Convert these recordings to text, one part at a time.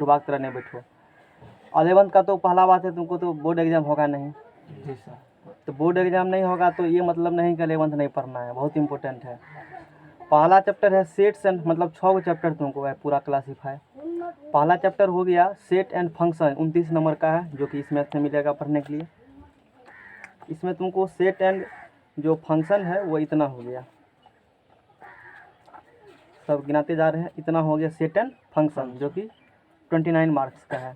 बेबाक तरह नहीं बैठो। 11th का तो पहला बात है, तुमको तो बोर्ड एग्जाम होगा नहीं। जी सर। तो बोर्ड एग्जाम नहीं होगा तो ये मतलब नहीं कि 11th नहीं पढ़ना है, बहुत इंपॉर्टेंट है। पहला चैप्टर है सेट्स एंड, मतलब 6 गो चैप्टर तुमको है पूरा क्लासीफाई। पहला चैप्टर हो गया सेट एंड फंक्शन, 29 नंबर का है, जो कि इस मैथ में मिलेगा पढ़ने के लिए। इसमें तुमको सेट एंड जो फंक्शन है वो इतना हो गया, सब गिनाते जा रहे हैं, इतना हो गया सेट एंड फंक्शन, जो कि 29 मार्क्स का है।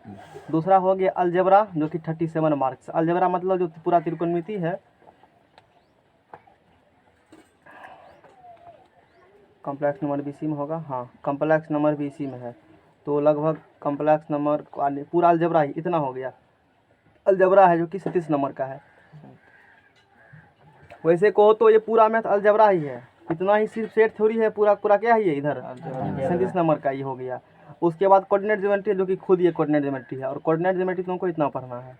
दूसरा हो गया अलजेब्रा, जो कि 37 मार्क्स। अलजेब्रा मतलब जो पूरा त्रिकोणमिति है, कॉम्प्लेक्स नंबर बीसी में होगा, हाँ कॉम्प्लेक्स नंबर बीसी में है, तो लगभग कॉम्प्लेक्स नंबर पूरा अलजेब्रा ही इतना हो गया। अलजेब्रा है जो कि 37 नंबर का है। वैसे कहो तो ये पूरा मैथ अलजेब्रा ही है, इतना ही सिर्फ सेट थ्योरी है, पूरा पूरा क्या है ये इधर 37 नंबर का ये हो गया। उसके बाद कोऑर्डिनेट ज्योमेट्री, जो कि खुद ये कोऑर्डिनेट ज्योमेट्री है, और कोऑर्डिनेट ज्योमेट्री तुमको इतना पढ़ना है,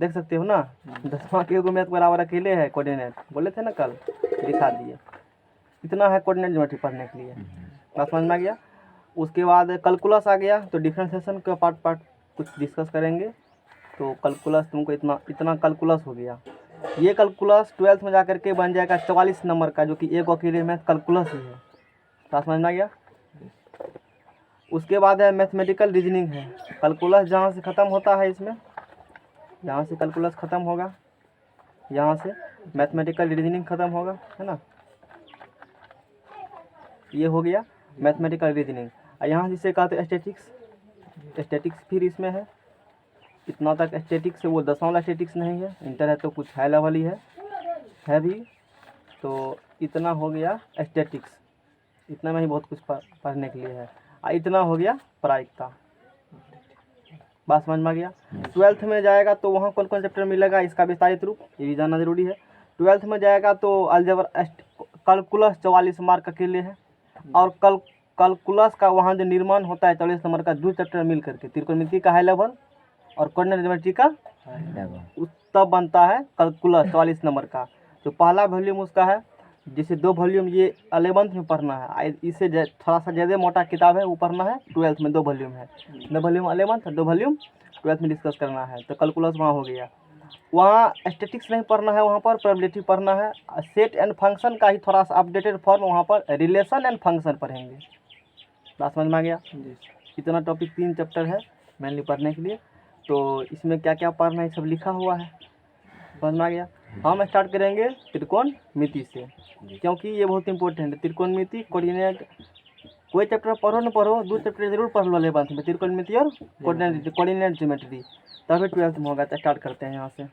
देख सकते हो ना। 10वां के मैथ बराबर अकेले है कोऑर्डिनेट, बोले थे ना कल, दिखा दिए, इतना है कोऑर्डिनेट ज्योमेट्री पढ़ने के लिए। बात समझ में आ गया। उसके बाद कैलकुलस आ गया, तो डिफरेंशिएशन का पार्ट कुछ डिस्कस करेंगे। तो कैलकुलस तुमको इतना कैलकुलस हो गया। ये कैलकुलस 12th में जाकर के बन जाएगा 44 नंबर का, जो कि एक अकेले मैथ कैलकुलस ही है। बात समझ में आ गया। उसके बाद है मैथमेटिकल रीजनिंग है। कैलकुलस जहाँ से ख़त्म होता है, इसमें यहाँ से कैलकुलस ख़त्म होगा, यहाँ से मैथमेटिकल रीजनिंग ख़त्म होगा, है ना। ये हो गया मैथमेटिकल रीजनिंग। यहाँ जिसे कहते हैं स्टैटिक्स फिर इसमें है, इतना तक स्टैटिक्स है। वो 10वां वाला स्टैटिक्स नहीं है, इंटर है तो कुछ हाई लेवल ही है भी। तो इतना हो गया स्टैटिक्स, इतना में ही बहुत कुछ पढ़ने के लिए है। इतना हो गया प्रायिकता। बात समझ में आ गया। 12th में जाएगा तो वहाँ कौन कौन चैप्टर मिलेगा, इसका विस्तारित रूप ये भी जानना जरूरी है। 12th में जाएगा तो अलजेब्रा कैलकुलस 44 मार्क अकेले है, और कैलकुलस का वहाँ जो निर्माण होता है 44 नंबर का, 2 चैप्टर मिल करके, त्रिकोणमिति का हाई लेवल और कोऑर्डिनेट ज्योमेट्री का तब बनता है कैलकुलस 44 नंबर का। तो पहला वॉल्यूम उसका है, जिसे 2 वॉल्यूम ये 11th में पढ़ना है। इससे थोड़ा सा ज़्यादा मोटा किताब है, वो पढ़ना है 12th में। 2 वॉल्यूम है, 2 वॉल्यूम 11th, 2 वॉल्यूम 12th में डिस्कस करना है। तो कैलकुलस वहाँ हो गया। वहाँ स्टैटिक्स नहीं पढ़ना है, वहाँ पर प्रोबेबिलिटी पढ़ना है। सेट एंड फंक्शन का ही थोड़ा सा अपडेटेड फॉर्म, वहाँ पर रिलेशन एंड फंक्शन पढ़ेंगे। बात समझ में आ गया। इतना टॉपिक 3 चैप्टर है मेनली पढ़ने के लिए। तो इसमें क्या क्या पढ़ना है सब लिखा हुआ है, समझ में आ गया। हम स्टार्ट करेंगे त्रिकोणमिति से, क्योंकि ये बहुत इंपॉर्टेंट है। त्रिकोणमिति कोऑर्डिनेट, कोई चैप्टर पढ़ो न पढ़ो, 2 चैप्टर जरूर पढ़ लो 11th में, त्रिकोणमिति और कोऑर्डिनेट ज्योमेट्री, तभी 12th में होगा। तो स्टार्ट करते हैं यहाँ से।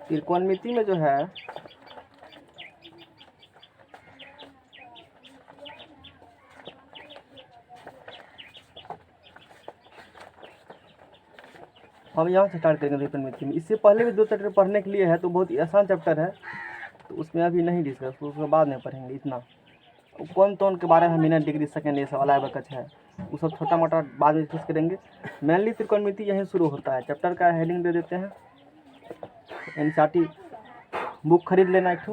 त्रिकोणमिति में जो है हम यहाँ से स्टार्ट करेंगे त्रिकोणमिति में। इससे पहले भी 2 चैप्टर पढ़ने के लिए है, तो बहुत आसान चैप्टर है, तो उसमें अभी नहीं डिस्कस, उसके बाद में पढ़ेंगे। इतना कौन के बारे में मिनट डिग्री सेकेंड ये सब अलग बकच है, वो सब छोटा मोटा बाद में डिस्कस करेंगे। मेनली त्रिकोणमिति यहीं शुरू होता है। चैप्टर का हेडिंग दे देते हैं, एनसीईआरटी बुक खरीद लेना एक ठो,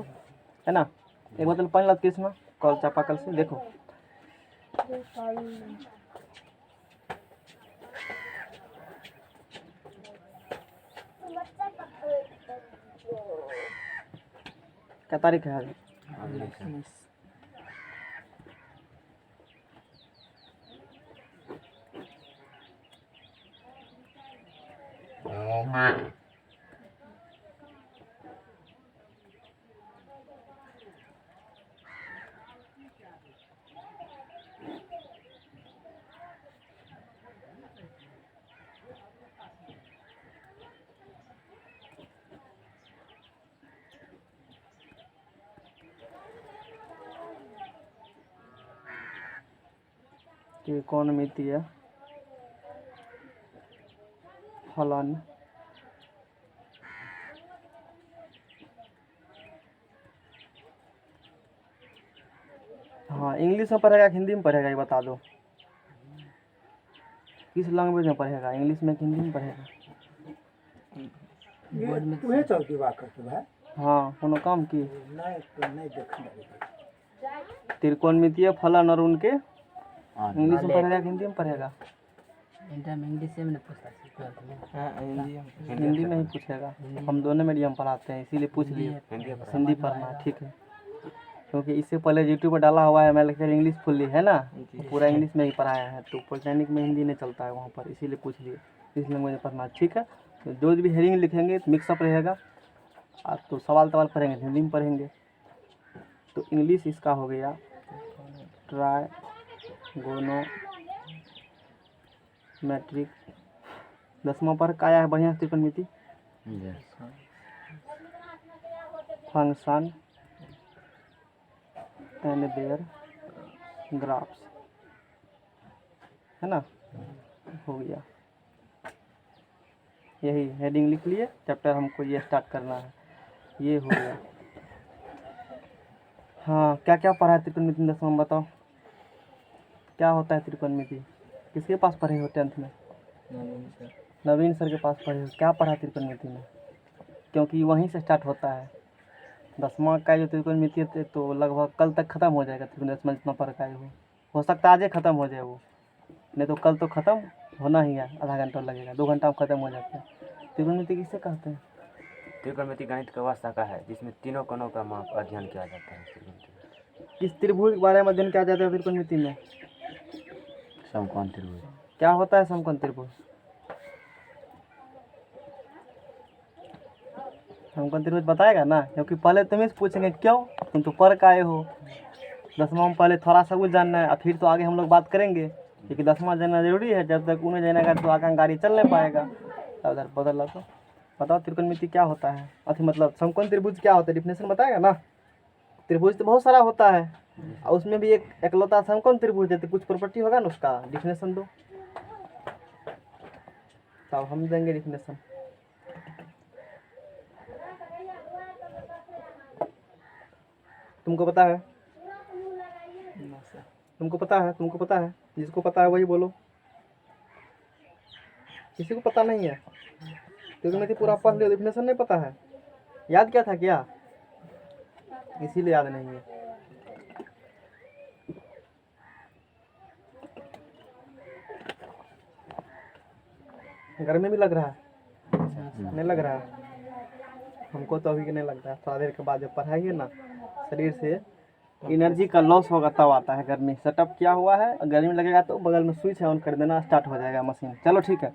है ना। एक बोतल पानी ला किस में कल चापाकल से देखो। क्या तारीख है आज? 19। त्रिकोणमिति फलन हाँ, इंग्लिश में पढ़ेगा कि हिंदी में पढ़ेगा ये बता दो। किस लैंग्वेज में पढ़ेगा, इंग्लिश में कि हिंदी में पढ़ेगा? बोर्ड में तुम्हें चौकी बात करते भाई। हाँ, कोनो काम की नहीं तो नहीं देखना। त्रिकोणमितीय फलन और उनके इंग्लिश में पढ़ेगा कि हिंदी में पढ़ेगा? इंटर में इंग्लिश से मैंने पूछा ट्वेल्थ में। हाँ, हिंदी में ही पूछेगा। हम दोनों मीडियम पढ़ाते हैं इसीलिए पूछ लिए। हिंदी पढ़ना ठीक है, क्योंकि इससे पहले यूट्यूब पर डाला हुआ है मैं लेक्चर इंग्लिश फुल्ली है ना, तो पूरा इंग्लिश में ही पढ़ाया है, तो पॉलिटेक्निक में हिंदी नहीं चलता है वहाँ पर, इसीलिए पूछ लिए इस लैंग्वेज में पढ़ना ठीक है। तो जो भी हेडिंग लिखेंगे तो मिक्सअप रहेगा, आप तो सवाल पढ़ेंगे हिंदी में पढ़ेंगे। तो इंग्लिश इसका हो गया ट्राइगोनोमेट्रिक। 10वां पर का आया है बढ़िया त्रिकोणमिति, फंक्शन एंड देयर ग्राफ्स, है ना, हो गया। यही हेडिंग लिख लिए, चैप्टर हमको ये स्टार्ट करना है, ये हो गया। हाँ, क्या क्या पढ़ा है त्रिकोणमिति में 10वां में बताओ, क्या होता है त्रिकोणमिति? किसके पास पढ़े हो 10th में? नवीन सर के पास पढ़े हो। क्या पढ़ा त्रिकोणमिति में? क्योंकि वहीं से स्टार्ट होता है 10वां का जो त्रिकोणमिति है, तो लगभग कल तक ख़त्म हो जाएगा त्रिकोणमिति में जितना पढ़ का हो सकता है आज ही ख़त्म हो जाए वो, नहीं तो कल तो ख़त्म होना ही है, आधा घंटा लगेगा, 2 घंटा में ख़त्म हो जाता है। त्रिकोणमिति किससे कहते हैं? त्रिकोणमिति गणित का वह शाखा है जिसमें तीनों कोणों का माप अध्ययन किया जाता है। त्रिकोणमिति किस त्रिभुज के बारे में अध्ययन किया जाता है त्रिकोणमिति में? समकोण त्रिभुज। क्या होता है समकोण त्रिभुज? समकोण त्रिभुज बताएगा ना, क्योंकि पहले तुम ही से पूछेंगे क्यों, तुम तो पढ़ के आए हो। 10वां में पहले थोड़ा सा कुछ जानना है, और फिर तो आगे हम लोग बात करेंगे, क्योंकि 10वां जानना जरूरी है। जब तक उन्हें जानेगा तो आगे गाड़ी चल नहीं पाएगा। उधर बदल तो बताओ त्रिकोणमिति क्या होता है, अथी मतलब समकोण त्रिभुज क्या होता है, डिफिनेशन बताएगा ना। त्रिभुज तो बहुत सारा होता है, और उसमें भी एक एकलौता समकोण त्रिभुज है, तो कुछ प्रॉपर्टी होगा ना उसका, डिफिनेशन दो तब हम देंगे डिफिनेशन। तुमको पता है? तुमको पता है? तुमको पता है? जिसको पता है वही बोलो, किसी को पता नहीं है? त्रिकोणमिति पूरा पढ़ लियो, डिफिनेशन नहीं पता है? याद क्या था क्या? इसीलिए याद नहीं है। गर्मी भी लग रहा है? नहीं लग रहा है? हमको तो अभी नहीं लगता है, थोड़ा देर के बाद जब पढ़ाएंगे ना, शरीर से एनर्जी का लॉस होगा तब आता है गर्मी। सेटअप किया हुआ है, गर्मी लगेगा तो बगल में स्विच है, ऑन कर देना, स्टार्ट हो जाएगा मशीन। चलो ठीक है,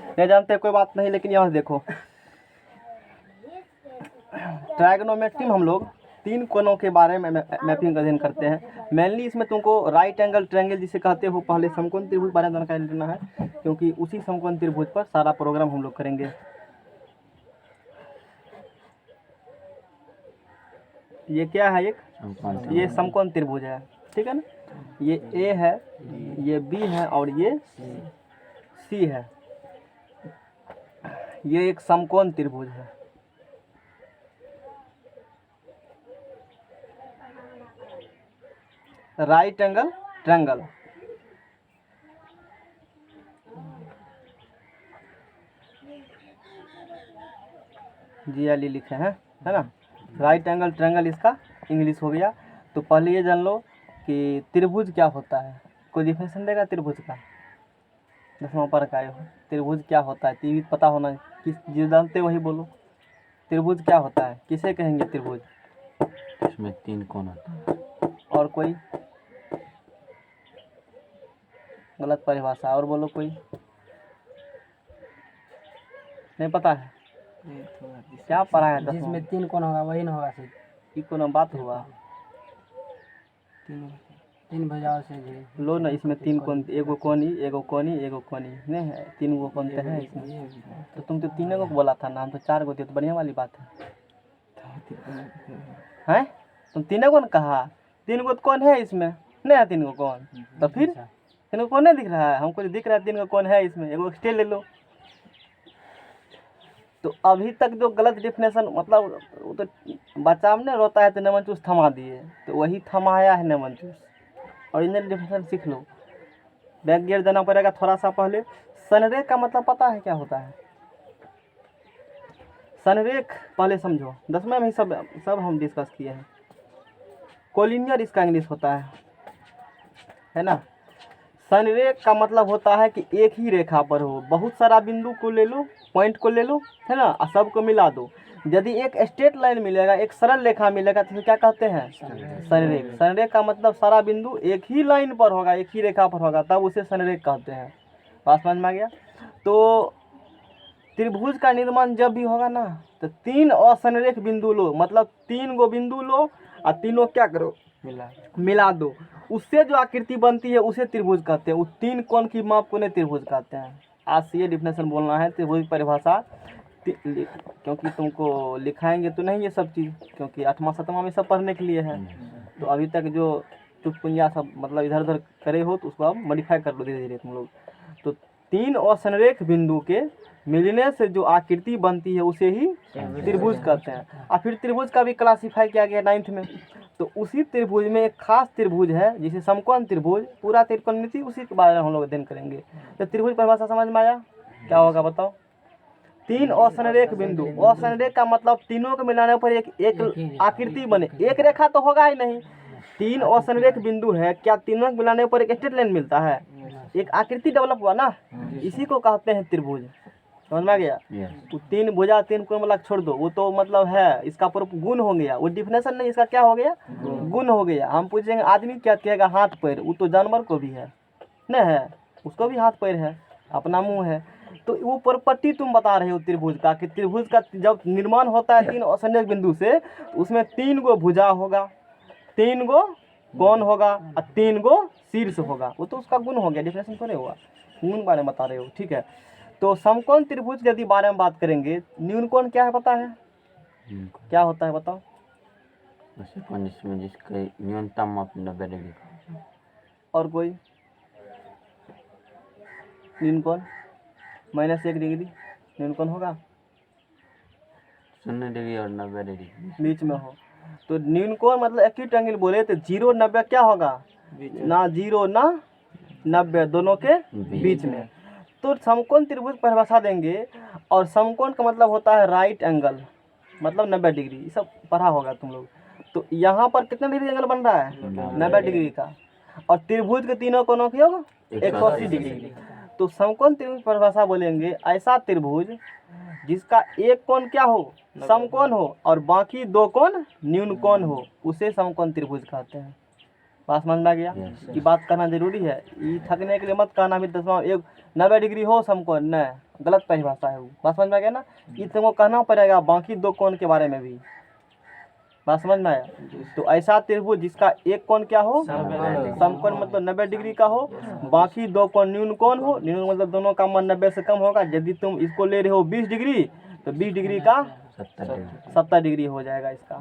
नहीं जानते कोई बात नहीं, लेकिन यहाँ देखो ट्राइगोनोमेट्री में हम लोग 3 कोणों के बारे में मैपिंग का अध्ययन करते हैं। मेनली इसमें तुमको राइट एंगल ट्रायंगल जिसे कहते हो, पहले समकोण त्रिभुज बारे में जानकारी लेना है, क्योंकि उसी समकोण त्रिभुज पर सारा प्रोग्राम हम लोग करेंगे। ये क्या है? एक ये समकोण त्रिभुज है, ठीक है ना। ये ए है, ये बी है, और ये सी है। ये एक समकोण त्रिभुज है। राइट एंगल ट्रायंगल, GLE लिखे हैं, है ना। राइट एंगल ट्रायंगल इसका इंग्लिश हो गया। तो पहले ये जान लो कि त्रिभुज क्या होता है। कोई डिफिनेशन देगा त्रिभुज का? 10वां पर का आए हो, त्रिभुज क्या होता है? टीवी पता होना, किस जो जानते वही बोलो। त्रिभुज क्या होता है, किसे कहेंगे त्रिभुज? इसमें 3 कोण होता है। और कोई गलत परिभाषा? और बोलो कोई, नहीं पता है? क्या पढ़ा है 10वां? जिसमें 3 कोण होगा वही ना होगा सिर्फ। ये कोनो बात हुआ? 3 भुजाओं से जी लो ना, इसमें 3 कोण, एगो कोनी, एगो कोनी, एगो कोनी, नहीं है? 3 गो कोण तो है इसमें। तो तुम तो 3 गो बोला था ना, हम तो 4 गो थे, तो बढ़िया वाली बात है। हैं? तुम 3 गो न कहा, 3 गो कौन है इसमें? नहीं है 3 गो कौन? तो फिर 3 गो कौन नहीं दिख रहा है? हमको दिख रहा है 3 गो कौन है इसमें। एगो एक्सटेल ले लो। तो अभी तक जो गलत डिफिनेशन, मतलब वो तो बच्चा में रोता है तो नेमन चूस थमा दिए, तो वही थमाया है नेमन चूस। ओरिजिनल डेफिनेशन सीख लो। बैक गियर देना पड़ेगा थोड़ा सा पहले। सनरेख का मतलब पता है क्या होता है? सनरेख पहले समझो, 10वें में ही सब हम डिस्कस किए हैं। कोलिनियर इसका इंग्लिश होता है ना। सनरेख का मतलब होता है कि एक ही रेखा पर हो, बहुत सारा बिंदु को ले लो, पॉइंट को ले लो, है ना, और सबको मिला दो। यदि एक स्ट्रेट लाइन मिलेगा, एक सरल रेखा मिलेगा, तो क्या कहते हैं? सनरेख। सनरेख का मतलब सारा बिंदु एक ही लाइन पर होगा, एक ही रेखा पर होगा, तब उसे सनरेख कहते हैं। बात समझ में आ गया? तो त्रिभुज का निर्माण जब भी होगा ना, तो 3 असनरेख बिंदु लो, मतलब 3 गो बिंदु लो और तीनों क्या करो? मिला दो। उससे जो आकृति बनती है उसे त्रिभुज कहते हैं। उस 3 कोण की माप को नहीं त्रिभुज कहते हैं। आज से ये डिफिनेशन बोलना है, त्रिभुज परिभाषा, क्योंकि तुमको लिखाएंगे तो नहीं ये सब चीज़, क्योंकि 8वां 7वां में सब पढ़ने के लिए है। तो अभी तक जो चुटपुंजा सब मतलब इधर उधर करे हो, तो उसको आप मॉडिफाई कर लो धीरे धीरे तुम लोग। तो 3 असनरेख बिंदु के मिलने से जो आकृति बनती है उसे ही त्रिभुज कहते हैं। और फिर त्रिभुज का भी क्लासीफाई किया गया 9th में। तो उसी त्रिभुज में एक खास त्रिभुज है जिसे समकोण त्रिभुज, पूरा त्रिकोणमिति उसी के बारे में हम लोग अध्ययन करेंगे। तो त्रिभुज परिभाषा समझ में आया? क्या होगा बताओ? 3 असनरेख बिंदु। असनरेख का मतलब तीनों को मिलाने पर एक आकृति बने। एक रेखा तो होगा ही नहीं। 3 असनरेख बिंदु है, क्या तीनों को मिलाने पर एक स्ट्रेट लाइन मिलता है? एक आकृति डेवलप हुआ ना, इसी को कहते हैं त्रिभुज। समझ में आ गया? तो 3 भुजा 3 कोण वाला छोड़ दो, वो तो मतलब है, इसका पूरा गुण हो गया। वो डिफिनेशन नहीं, इसका क्या हो गया? गुण हो गया। हम पूछेंगे आदमी क्या कहेगा? हाथ पैर। वो तो जानवर को भी है नहीं है, उसको भी हाथ पैर है, अपना मुंह है। तो वो प्रॉपर्टी तुम बता रहे हो त्रिभुज का, कि त्रिभुज का जब निर्माण होता है 3 असंयोग बिंदु से, उसमें 3 गो भुजा होगा, 3 गो कोण होगा और 3 गो शीर्ष होगा। वो तो उसका गुण हो गया, डिफिनेशन थोड़े हुआ, गुण बारे में बता रहे हो। ठीक है। तो समकोण त्रिभुज यदि बारे में बात करेंगे, न्यून कोण क्या है पता है? क्या होता है बताओ? जिसमें जिसका न्यूनतम माप 90 डिग्री का। और कोई? न्यून कोण -1 डिग्री न्यून कोण होगा, 0 डिग्री और 90 डिग्री बीच में हो। तो न्यून कोण मतलब एक्यूट एंगल बोले तो 0 90 क्या होगा? ना 0 ना 90, दोनों के बीच में। तो समकोण त्रिभुज परिभाषा देंगे, और समकोण का मतलब होता है राइट एंगल, मतलब 90 डिग्री। ये सब पढ़ा होगा तुम लोग। तो यहाँ पर कितना डिग्री एंगल बन रहा है? 90 डिग्री का। और त्रिभुज के तीनों कोणों की योग 180 डिग्री। तो समकोण त्रिभुज परिभाषा बोलेंगे ऐसा त्रिभुज जिसका एक कोण क्या हो? समकोण हो, और बाकी 2 कोण न्यून कोण हो, उसे समकोण त्रिभुज कहते हैं। बात समझ में आ गया? ये बात करना जरूरी है। ये थकने के लिए मत कहना भी 90 डिग्री हो समकोण, नहीं, गलत परिभाषा है वो। बात समझ में आ गया ना? ये तुमको कहना पड़ेगा बाकी 2 कोण के बारे में भी। बात समझ में आया? तो ऐसा त्रिभुज जिसका एक कोण क्या हो? समकोण मतलब 90 डिग्री का हो, बाकी 2 कोण न्यून कोण हो। न्यून मतलब दोनों का मान 90 से कम होगा। यदि तुम इसको ले रहे हो 20 डिग्री, तो 20 डिग्री का 70 डिग्री हो जाएगा इसका।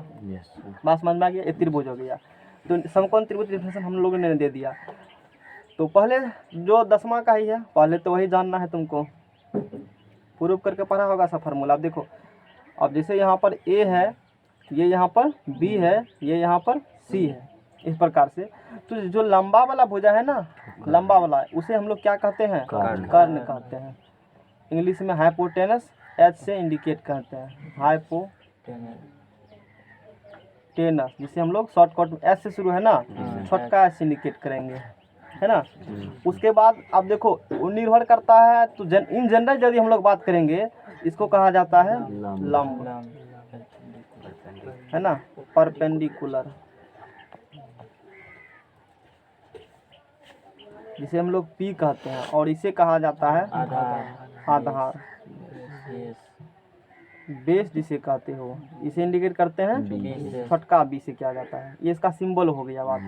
बात समझ में आ गया? ये त्रिभुज हो गया। तो समकोण त्रिभुज डिफिनेशन हम लोगों ने दे दिया। तो पहले जो 10वां का ही है, पहले तो वही जानना है तुमको। प्रूफ करके पढ़ा होगा सब फार्मूला। अब देखो, अब जैसे यहाँ पर ए है, ये यहाँ पर बी है, ये यहाँ पर सी है, इस प्रकार से। तो जो लंबा वाला भुजा है ना, लंबा वाला, उसे हम लोग क्या कहते हैं? कर्ण कहते हैं। इंग्लिश में हाइपोटेनस एच से इंडिकेट करते हैं, हाइपोटेनस, जिसे हम लोग शॉर्टकट एस से शुरू है ना, छोटका एस से इंडिकेट करेंगे, है ना। उसके बाद अब देखो, वो निर्भर करता है। तो इन जनरल यदि हम लोग बात करेंगे, इसको कहा जाता है लंब, है ना, परपेंडिकुलर, जिसे हम लोग पी कहते हैं। और इसे कहा जाता है आधार, बेस जिसे कहते हो, इसे इंडिकेट करते हैं छोटका बी से किया जाता है। ये इसका सिंबल हो गया बात।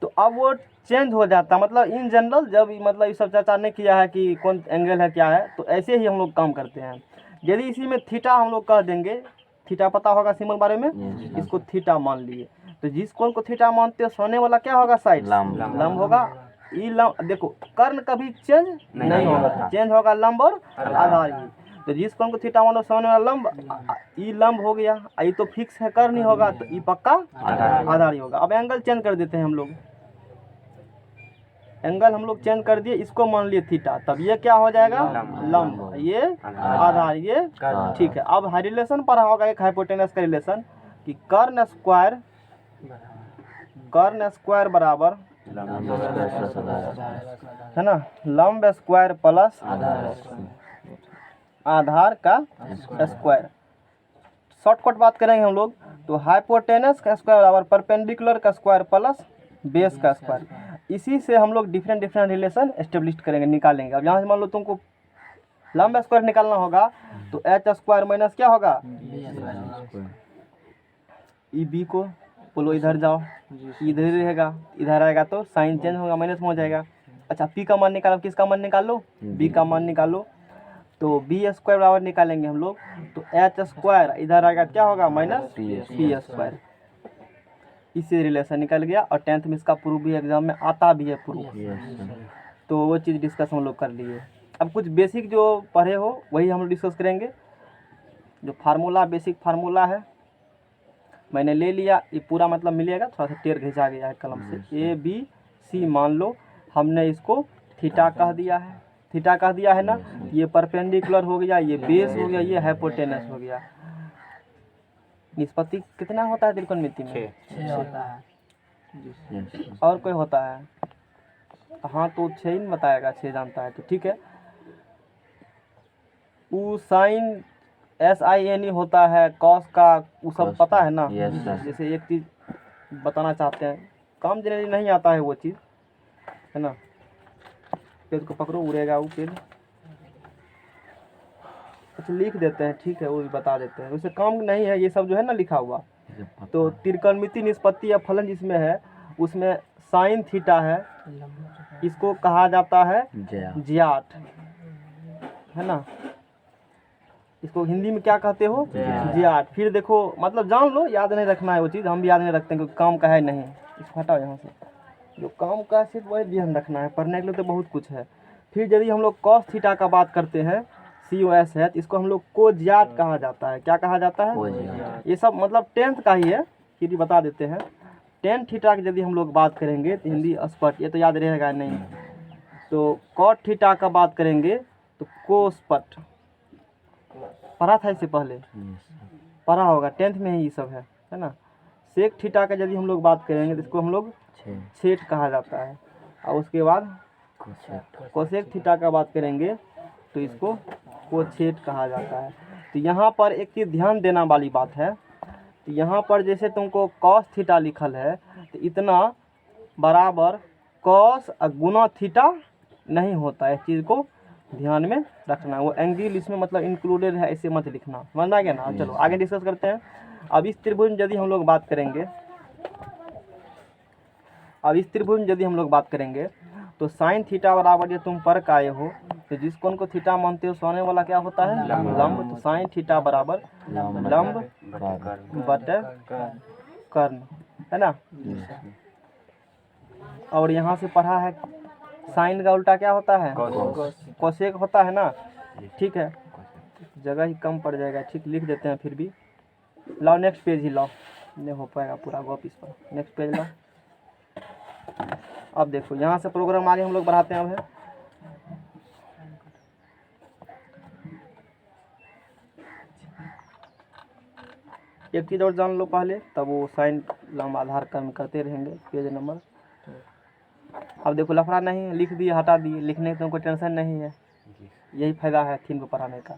तो अब वो चेंज हो जाता है, मतलब इन जनरल जब मतलब ये सब चर्चा नहीं किया है कि कौन एंगल है क्या है, तो ऐसे ही हम लोग काम करते हैं। यदि इसी में थीटा हम लोग कह देंगे, थीटा पता होगा सिंबल बारे में, इसको थीटा मान लिए, तो जिस कोण को थीटा मानते हो, सोने वाला क्या होगा? साइड, लंब होगा। ई लंब, देखो कर्ण कभी चेंज नहीं होगा, चेंज होगा लंब और आधार ही। तो जिस कोण को थीटा मानो, सोने वाला लंब, ई लंब हो गया। ये तो फिक्स है, कर्ण नहीं होगा, तो ई पक्का आधार ही होगा। अब एंगल चेंज कर देते हैं हम लोग। एंगल हम लोग चेंज कर दिए, इसको मान लिए थीटा, तब ये क्या हो जाएगा लंब, ये आधार, ये ठीक है। अब रिलेशन पढ़ा होगा एक हाइपोटेनस का रिलेशन कि कर्ण स्क्वायर बराबर है ना लंब स्क्वायर प्लस आधार का स्क्वायर। शॉर्टकट बात करेंगे हम लोग तो हाइपोटेनस का स्क्वायर बराबर परपेंडिकुलर का स्क्वायर प्लस बेस का स्क्वायर। इसी से हम लोग डिफरेंट रिलेशन एस्टेब्लिश करेंगे, निकालेंगे। अब यहाँ से मान लो तुमको लंब स्क्वायर निकालना होगा तो एच स्क्वायर माइनस क्या होगा ई बी को बोलो इधर जाओ, इधर ही रहेगा, इधर आएगा तो साइन चेंज होगा, माइनस में हो जाएगा। अच्छा पी का मान निकालो, किसका मान निकालो बी का मान निकालो, तो बी स्क्वायर बराबर निकालेंगे हम लोग तो एच स्क्वायर इधर आएगा क्या होगा माइनस पी स्क्वायर। इससे रिलेशन निकल गया और 10th में इसका प्रूफ भी एग्जाम में आता भी है प्रूफ, तो वो चीज़ डिस्कस हम लोग कर लिए। अब कुछ बेसिक जो पढ़े हो वही हम लोग डिस्कस करेंगे। जो फार्मूला बेसिक फार्मूला है मैंने ले लिया, ये पूरा मतलब मिलेगा, थोड़ा सा टेर घिंचा गया है कलम से। ए बी सी मान लो हमने इसको थीटा कह दिया है, थीटा कह दिया है ना, ये परपेंडिकुलर हो गया, ये बेस हो गया, ये हाइपोटेनस हो गया। निष्पत्ति कितना होता है त्रिकोणमिति में 6 होता है। और कोई होता है? हाँ तो 6 ही बताएगा, 6 जानता है तो ठीक है। उ साइन SIN होता है, कॉस का वो सब पता है ना। जैसे एक चीज़ बताना चाहते हैं, काम जनरली नहीं आता है वो चीज़ है ना। पेज को पकड़ो, उड़ेगा वो पेज। अच्छा लिख देते हैं ठीक है, वो भी बता देते हैं, वैसे काम नहीं है ये सब जो है ना लिखा हुआ। तो त्रिकोणमिति निष्पत्ति या फलन जिसमें है उसमें साइन थीटा है, इसको कहा जाता है ज्याट है ना। इसको हिंदी में क्या कहते हो ज्याट। फिर देखो मतलब जान लो, याद नहीं रखना है वो चीज़, हम भी याद नहीं रखते हैं क्योंकि काम का है नहीं। इसको हटाओ यहाँ से, जो काम का सिर्फ वही ध्यान रखना है, पढ़ने के लिए तो बहुत कुछ है। फिर यदि हम लोग कॉस थीटा का बात करते हैं COS है, तो इसको हम लोग को ज्याट कहा जाता है। क्या कहा जाता है? ये सब मतलब 10th का ही है, फिर बता देते हैं। टेन थीटा की यदि हम लोग बात करेंगे तो हिंदी स्पट, ये तो याद रहेगा नहीं। तो कॉट थीटा का बात करेंगे तो कोस्पट, पढ़ा था इससे पहले, पढ़ा होगा 10th में ही ये सब है ना। सेक थीटा का यदि हम लोग बात करेंगे तो इसको हम लोग सेट कहा जाता है। और उसके बाद कोसेक थीटा का बात करेंगे तो इसको कोसेट कहा जाता है। तो यहाँ पर एक चीज़ ध्यान देना वाली बात है, तो यहाँ पर जैसे तुमको कॉस थीटा लिखल है तो इतना बराबर कॉस गुना थीटा नहीं होता है, इस चीज़ को ध्यान में रखना। वो एंगल इसमें मतलब इंक्लूडेड है, ऐसे मत लिखना, समझना गया ना। चलो आगे डिस्कस करते हैं। अब इस त्रिभुज यदि हम लोग बात करेंगे, तो साइन थीटा बराबर ये तुम पर का आए हो तो जिस कोण को थीटा मानते हो सोने वाला क्या होता है लंब। तो साइन थीटा बराबर लंब बटे कर्ण है ना। और यहाँ से पढ़ा है साइन का उल्टा क्या होता है कोसेक होता है ना। ठीक है, जगह ही कम पड़ जाएगा, ठीक लिख देते हैं फिर भी। लाओ नेक्स्ट पेज ही लाओ, नहीं हो पाएगा पूरा गॉप इस पर। नेक्स्ट पेज लाओ। अब देखो यहाँ से प्रोग्राम आगे हम लोग बढ़ाते हैं। अब है एक चीज़ और जान लो पहले, तब वो साइन लंब आधार कर्म करते रहेंगे। पेज नंबर, अब देखो लफड़ा नहीं, लिख दिए हटा दिए, लिखने का कोई टेंशन नहीं है, यही फायदा है थीम को पढ़ाने का।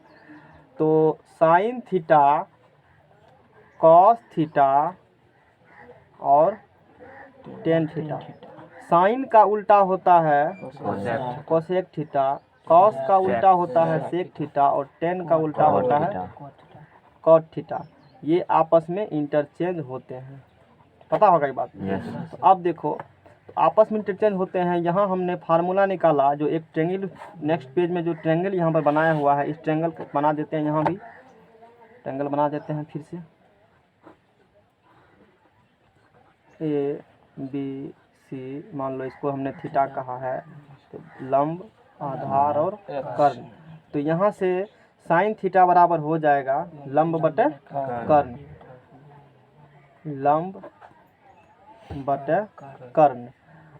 तो साइन थीटा कॉस थीटा और टेन थीटा। साइन का उल्टा होता है कोसेक थीटा, कॉस का उल्टा होता है सेक थीटा और टेन का उल्टा होता है कॉट थीटा। ये आपस में इंटरचेंज होते हैं, पता होगा ये बात। तो अब देखो तो आपस में इंटरचेंज होते हैं। यहाँ हमने फार्मूला निकाला जो एक ट्रेंगल, नेक्स्ट पेज में जो ट्रेंगल यहाँ पर बनाया हुआ है, इस ट्रेंगल को बना देते हैं। यहाँ भी ट्रेंगल बना देते हैं फिर से, ए बी सी मान लो, इसको हमने थीटा कहा है, तो लंब आधार और कर्ण। तो यहाँ से साइन थीटा बराबर हो जाएगा लंब बटे कर्ण, लंब बटे कर्ण।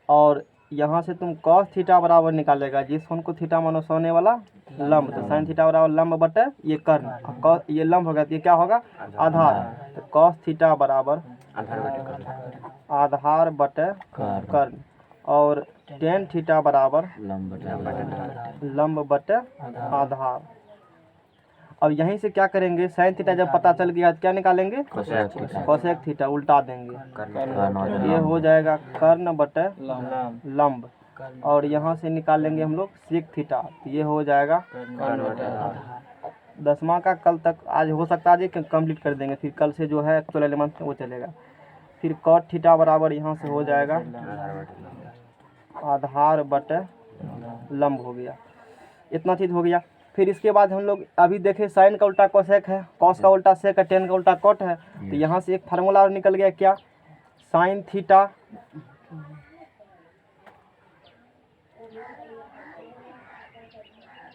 और यहाँ से तुम cos थीटा बराबर निकालेगा, जिस कोण को थीटा मानो सोने वाला लंब, तो sin थीटा बराबर लंब बटे ये कर्ण, और cos ये लंब होगा तो ये क्या होगा आधार, तो cos थीटा बराबर आधार बटे कर्ण। आधार बटे कर्ण, और tan थीटा बराबर लंब बटे आधार। अब यहीं से क्या करेंगे, sin थीटा जब पता चल गया तो क्या निकालेंगे, कोसेक थीटा उल्टा देंगे, ये हो जाएगा कर्ण बटे लंब, और यहाँ से निकालेंगे हम लोग सेक थीटा, तो ये हो जाएगा 10वां का कल तक, आज हो सकता है आज कंप्लीट कर देंगे, फिर कल से जो है एक्चुअल एलिमेंट वो चलेगा। फिर cot थीटा बराबर यहाँ से हो जाएगा आधार बटे लंब हो गया, इतना चीज़ हो गया। फिर इसके बाद हम लोग अभी देखें साइन का उल्टा कोसेक है, कॉस का उल्टा सेक है, टेन का उल्टा कॉट है, तो यहाँ से एक फार्मूला और निकल गया, क्या, साइन थीटा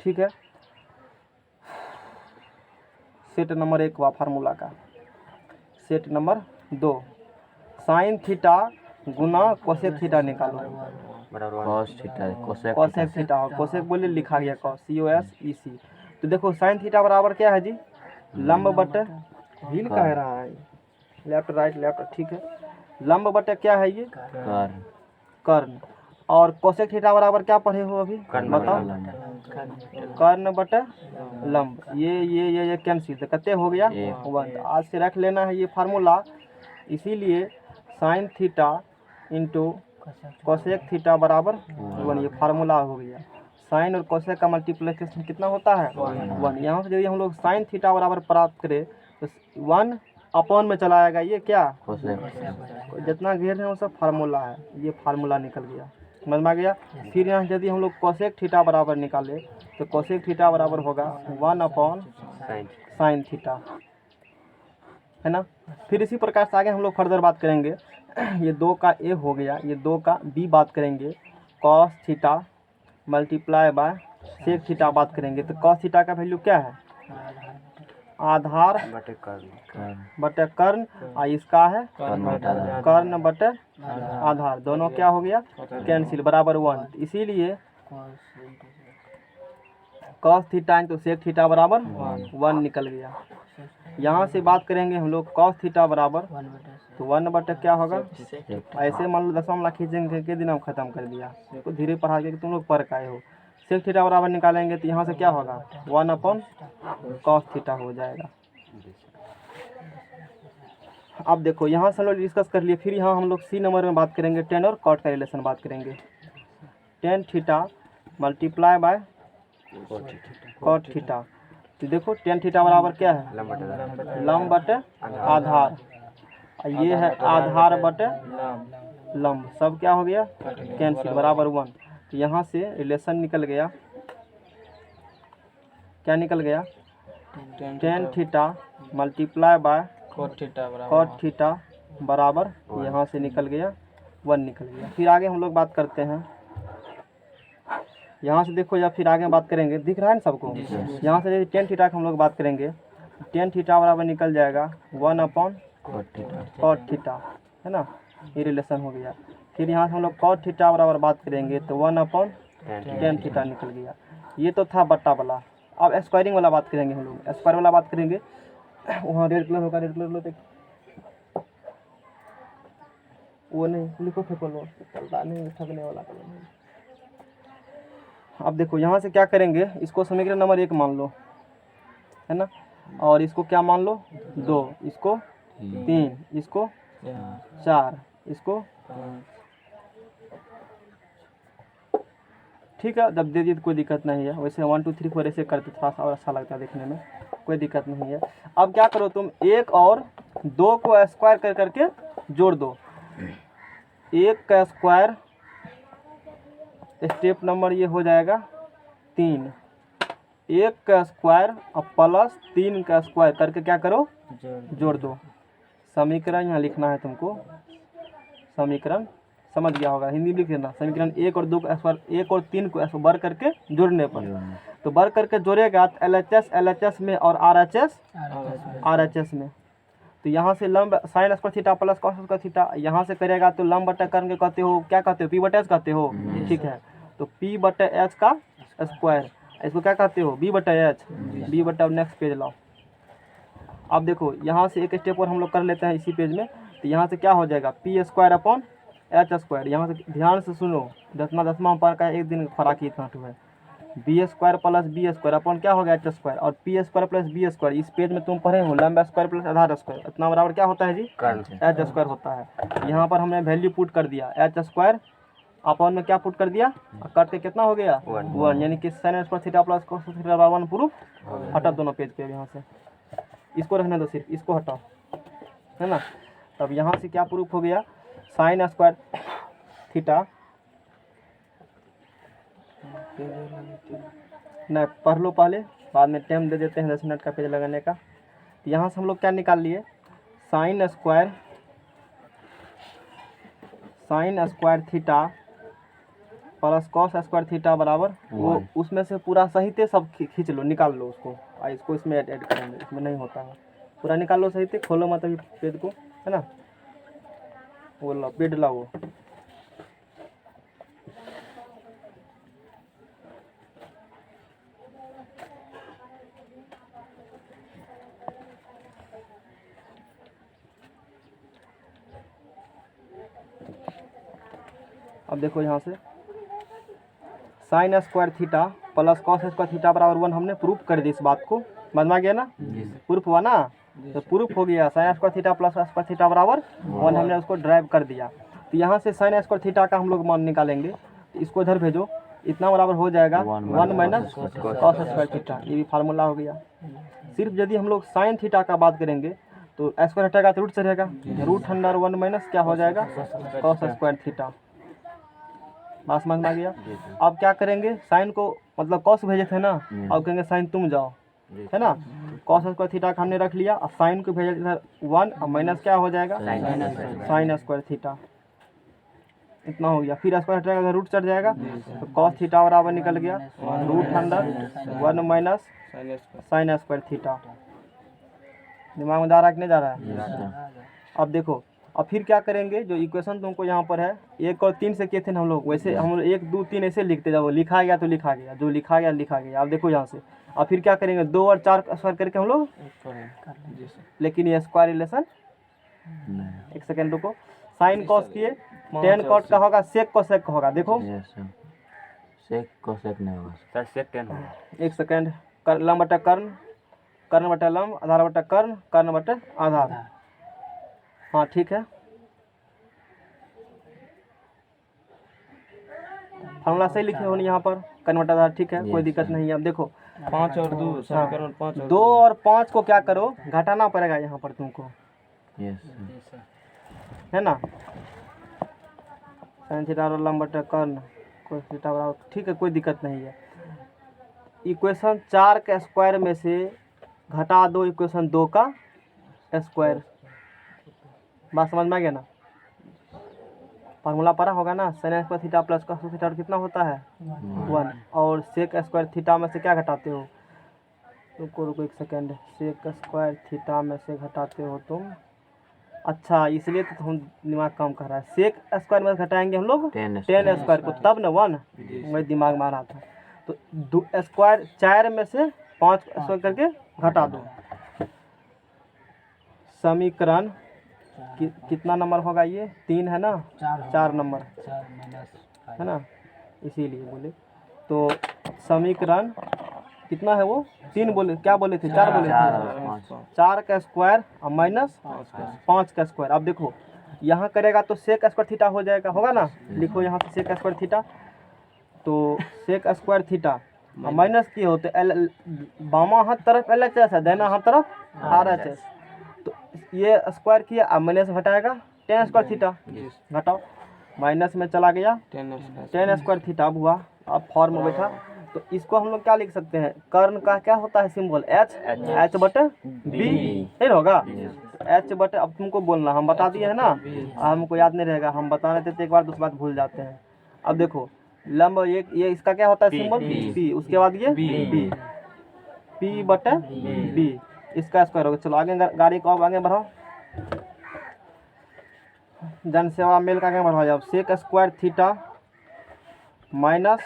ठीक है, सेट नंबर 1 हुआ फार्मूला का। सेट नंबर 2 साइन थीटा गुना कोसेक थीटा निकालो, कोसेक थीटा हो, कोसेक बोले लिखा गया cos COSEC। तो देखो साइन थीटा बराबर क्या है जी, लंब बटे हिल कह रहा है, लेफ्ट राइट लेफ्ट, ठीक है, लंब बटे क्या है ये कर्ण, और कोसेक थीटा बराबर क्या पढ़े हो अभी बताओ, कर्ण बटे लंब, ये कैंसिल, तो कितने हो गया 1। आज से रख लेना है ये फार्मूला, इसीलिए sine theta into cosec theta बराबर 1, ये फार्मूला हो गया। साइन और कोसेक का मल्टीप्लिकेशन कितना होता है 1। यहाँ से यदि हम लोग साइन थीटा बराबर प्राप्त करें तो 1 अपॉन में चला आएगा, ये क्या जितना घेर है वो सब फार्मूला है, ये फार्मूला निकल गया, समझ में आ गया। फिर यहाँ यदि हम लोग कोसेक थीटा बराबर निकाले तो कोसेक थीटा बराबर होगा 1 अपॉन साइन थीटा, है ना। फिर इसी प्रकार से आगे हम लोग फर्दर बात करेंगे, ये 2 का ए हो गया, ये 2 का बी बात करेंगे, cos theta multiply by sec theta बात करेंगे, तो कॉस थीटा का वैल्यू क्या है आधार बटे कर्ण, और इसका है कर्ण बटे आधार, दोनों क्या हो गया कैंसिल बराबर 1, इसीलिए cos theta into sec theta बराबर 1 निकल गया। यहाँ से बात करेंगे हम लोग कॉस थीटा बराबर, तो 1 बटे क्या होगा, ऐसे मान लो 10वां वाला खींचेंगे के दिन हम खत्म कर दिया, तो धीरे पढ़ा के तुम लोग पढ़ के आए हो। सेक थीटा बराबर निकालेंगे तो यहाँ से क्या होगा 1 अपॉन कॉस थीटा हो जाएगा। अब देखो यहाँ से हम लोग डिस्कस कर लिए, फिर यहाँ हम लोग सी नंबर में बात करेंगे टेन और कॉट का रिलेशन बात करेंगे, tan theta multiply by cot theta, तो देखो टेन थीटा बराबर क्या है लंब बटे आधार, ये है आधार बटे लंब, सब क्या हो गया कैंसिल बराबर 1। तो यहाँ से रिलेशन निकल गया, क्या निकल गया tan theta multiply by cot theta बराबर, यहाँ से निकल गया 1 निकल गया। फिर आगे हम लोग बात करते हैं, यहाँ से देखो या फिर आगे बात करेंगे, दिख रहा है ना सबको, यहाँ से टेन थीटा का हम लोग बात करेंगे, टेन थीटा बराबर निकल जाएगा 1 अपॉन कॉट थीटा, है ना, ये रिलेशन हो गया। फिर यहाँ से हम लोग कॉट थीटा बराबर बात करेंगे तो 1 अपॉन टेन थीटा निकल गया, ये तो था बट्टा वाला। अब स्क्वायरिंग वाला बात करेंगे हम लोग, स्क्वायर वाला बात करेंगे, वहाँ रेड कलर होगा, रेड कलर लो, वो नहीं लिखो फेंको लो, चलता नहीं ठगने वाला कलर नहीं। अब देखो यहाँ से क्या करेंगे, इसको समीकरण नंबर 1 मान लो, है ना, और इसको क्या मान लो 2, इसको 3, इसको 4, इसको ठीक है, जब दे दिए तो कोई दिक्कत नहीं है, वैसे 1 2 3 4 ऐसे करते थोड़ा सा और अच्छा लगता है देखने में, कोई दिक्कत नहीं है। अब क्या करो तुम 1 और 2 को स्क्वायर कर करके जोड़ दो, 1 का स्क्वायर स्टेप नंबर ये हो जाएगा 3, 1 का स्क्वायर और प्लस 3 का स्क्वायर करके क्या करो जोड़ दो। समीकरण यहाँ लिखना है तुमको, समीकरण समझ गया होगा, हिंदी में लिख देना, समीकरण 1 और 2 का स्क्वायर 1 और 3 को बर करके जोड़ने पर, तो बर करके जोड़ेगा तो LHS LHS में और RHS RHS में, तो यहाँ से लंब sign square theta plus cos square theta, यहाँ से करेगा तो लंब बटा कर्ण के कहते हो, क्या कहते हो, पी बटा एच कहते हो, ठीक है। तो पी बटा एच का स्क्वायर, इसको क्या कहते हो, बी बटा एच, बी बटा, नेक्स्ट पेज लाओ। अब देखो यहाँ से एक स्टेप और हम लोग कर लेते हैं इसी पेज में। तो यहाँ से क्या हो जाएगा, P square upon H square, यहाँ से ध्यान से सुनो, दसवां पार का एक दिन फराक ही इतना है, b square plus b square upon क्या हो गया एच स्क्वायर, और p square plus b square, इस पेज में तुम पढ़े हो लंब स्क्वायर प्लस आधार स्क्वायर, इतना बराबर क्या होता है जी, एच स्क्वायर होता है। यहाँ पर हमने वैल्यू पुट कर दिया, एच स्क्वायर अपॉन में क्या पुट कर दिया, कट के कितना हो गया 1, यानी कि sign square theta plus cos theta बराबर 1 प्रूफ। हटा दोनों पेज पे यहाँ से, इसको रखने दो, सिर्फ इसको हटाओ, है ना। तब यहाँ से क्या प्रूफ हो गया, साइन स्क्वायर थीटा, नहीं पढ़ लो पहले, बाद में टाइम दे देते हैं 10 मिनट का पेज लगाने का। तो यहाँ से हम लोग क्या निकाल लिए, sign square theta plus cos square theta बराबर वो, उसमें से पूरा सहित सब खींच लो, निकाल लो उसको, इसको इसमें ऐड करेंगे, इसमें नहीं होता है, पूरा निकाल लो सहित, खोलो मत अभी पेज को, है ना, वो लो पेज लाओ वो। अब देखो यहाँ से sign square theta plus cos square theta बराबर 1 हमने प्रूफ कर दी, इस बात को समझ में आ गया ना, प्रूफ हुआ ना, तो प्रूफ हो गया sign square theta plus square theta बराबर 1, हमने उसको ड्राइव कर दिया। तो यहाँ से साइन स्क्वायर थीटा का हम लोग मान निकालेंगे, तो इसको इधर भेजो, इतना बराबर हो जाएगा 1 माइनस कॉस स्क्वायर थीटा, ये भी फार्मूला हो गया। सिर्फ यदि हम लोग साइन थीटा का बात करेंगे तो स्क्वायर हटेगा तो रूट से रहेगा, रूट अंडर 1 माइनस क्या हो जाएगा कॉस स्क्वायर थीटा, बात समझ में आ गया। अब क्या करेंगे, साइन को मतलब कॉस भेजे थे ना, अब कहेंगे साइन तुम जाओ, है ना, कॉस स्क्वायर थीटा का हमने रख लिया, अब साइन को भेजे इधर 1 और माइनस क्या हो जाएगा साइन स्क्वायर थीटा, इतना हो गया। फिर स्क्वायर हटेगा तो रूट चढ़ जाएगा, तो कॉस थीटा बराबर निकल गया root under 1 minus sine square theta. दिमाग में जा रहा है कि नहीं जा रहा है। अब देखो, अब फिर क्या करेंगे, जो इक्वेशन तुमको यहाँ पर है 1 और 3 से किए थे ना हम लोग, वैसे हम लोग 1 2 3 ऐसे लिखते, जब वो लिखा गया तो लिखा गया, जो लिखा गया लिखा गया। अब देखो यहाँ से, अब फिर क्या करेंगे, 2 और 4 स्क्वायर करके हम लोग, लेकिन ये स्क्वायर रिलेशन, एक सेकेंड रुको, साइन कॉस किए, टेन कॉट का होगा, सेक कोसेक का होगा, देखो सेक कोसेक नहीं होगा सर, सेक 10 होगा। एक सेकेंड, लंब बटा कर्ण, कर्ण बटा लंब, आधार बटा कर्ण, कर्ण बटा आधार, हाँ ठीक है, फॉर्मूला सही लिखे हो यहाँ पर, कर्ण बटा आधार, ठीक है, कोई दिक्कत नहीं है। अब देखो 5 और 2 समीकरण 5 और 2 और 5 को क्या करो, घटाना पड़ेगा यहाँ पर तुमको, है ना, साइन थीटा और लंब बटा कर्ण कोस थीटा बराबर, ठीक है, कोई दिक्कत नहीं है। इक्वेशन 4 के स्क्वायर में से घटा दो इक्वेशन 2 का स्क्वायर, बात समझ में आ गया ना, फार्मूला पढ़ा होगा ना, sign square theta plus cos theta कितना होता है 1, और सेक स्क्वायर थीटा में से क्या घटाते हो, रुको एक सेकेंड, सेक स्क्वायर थीटा में से घटाते हो तुम, अच्छा इसलिए तो हम दिमाग काम कर रहा है, सेक स्क्वायर में घटाएंगे हम लोग 10 स्क्वायर को, तब ना 1 मेरे दिमाग में आ रहा था, तो स्क्वायर 4 में से 5 स्क्वायर करके घटा दो, समीकरण कितना नंबर होगा, ये 3 है ना, 4 नंबर है ना, इसीलिए बोले, तो समीकरण कितना है वो, 3 बोले, क्या बोले थे, 4 बोले थे, 4 का स्क्वायर और माइनस 5 का स्क्वायर। अब देखो यहाँ करेगा तो सेक स्क्वायर थीटा हो जाएगा, होगा ना, लिखो यहाँ से सेक स्क्वायर थीटा, तो सेक स्क्वायर थीटा और माइनस की होते बामा हाथ तरफ एल एच एस है, दाहिना हाथ तरफ आर एच एस, तो ये स्क्वायर किया, अब माइनस घटाएगा 10 स्क्वायर थीटा, घटाओ, माइनस में चला गया 10 स्क्वायर थीटा, अब हुआ, अब फॉर्म में बैठा, तो इसको हम लोग क्या लिख सकते हैं, कर्ण का क्या होता है सिंबल, एच बटे बी, नहीं होगा एच बटे, अब तुमको बोलना, हम बता दिए है ना, हमको याद नहीं रहेगा, हम बता रहे थे तो एक बार दूसरी बात भूल जाते हैं। अब देखो लंब ये इसका क्या होता है सिंबल पी, उसके बाद ये पी बटे बी, इसका स्क्वायर होगा। चलो आगे गाड़ी को अब आगे बढ़ाओ, जनसेवा मेल का आगे बढ़ा जाओ sec square theta minus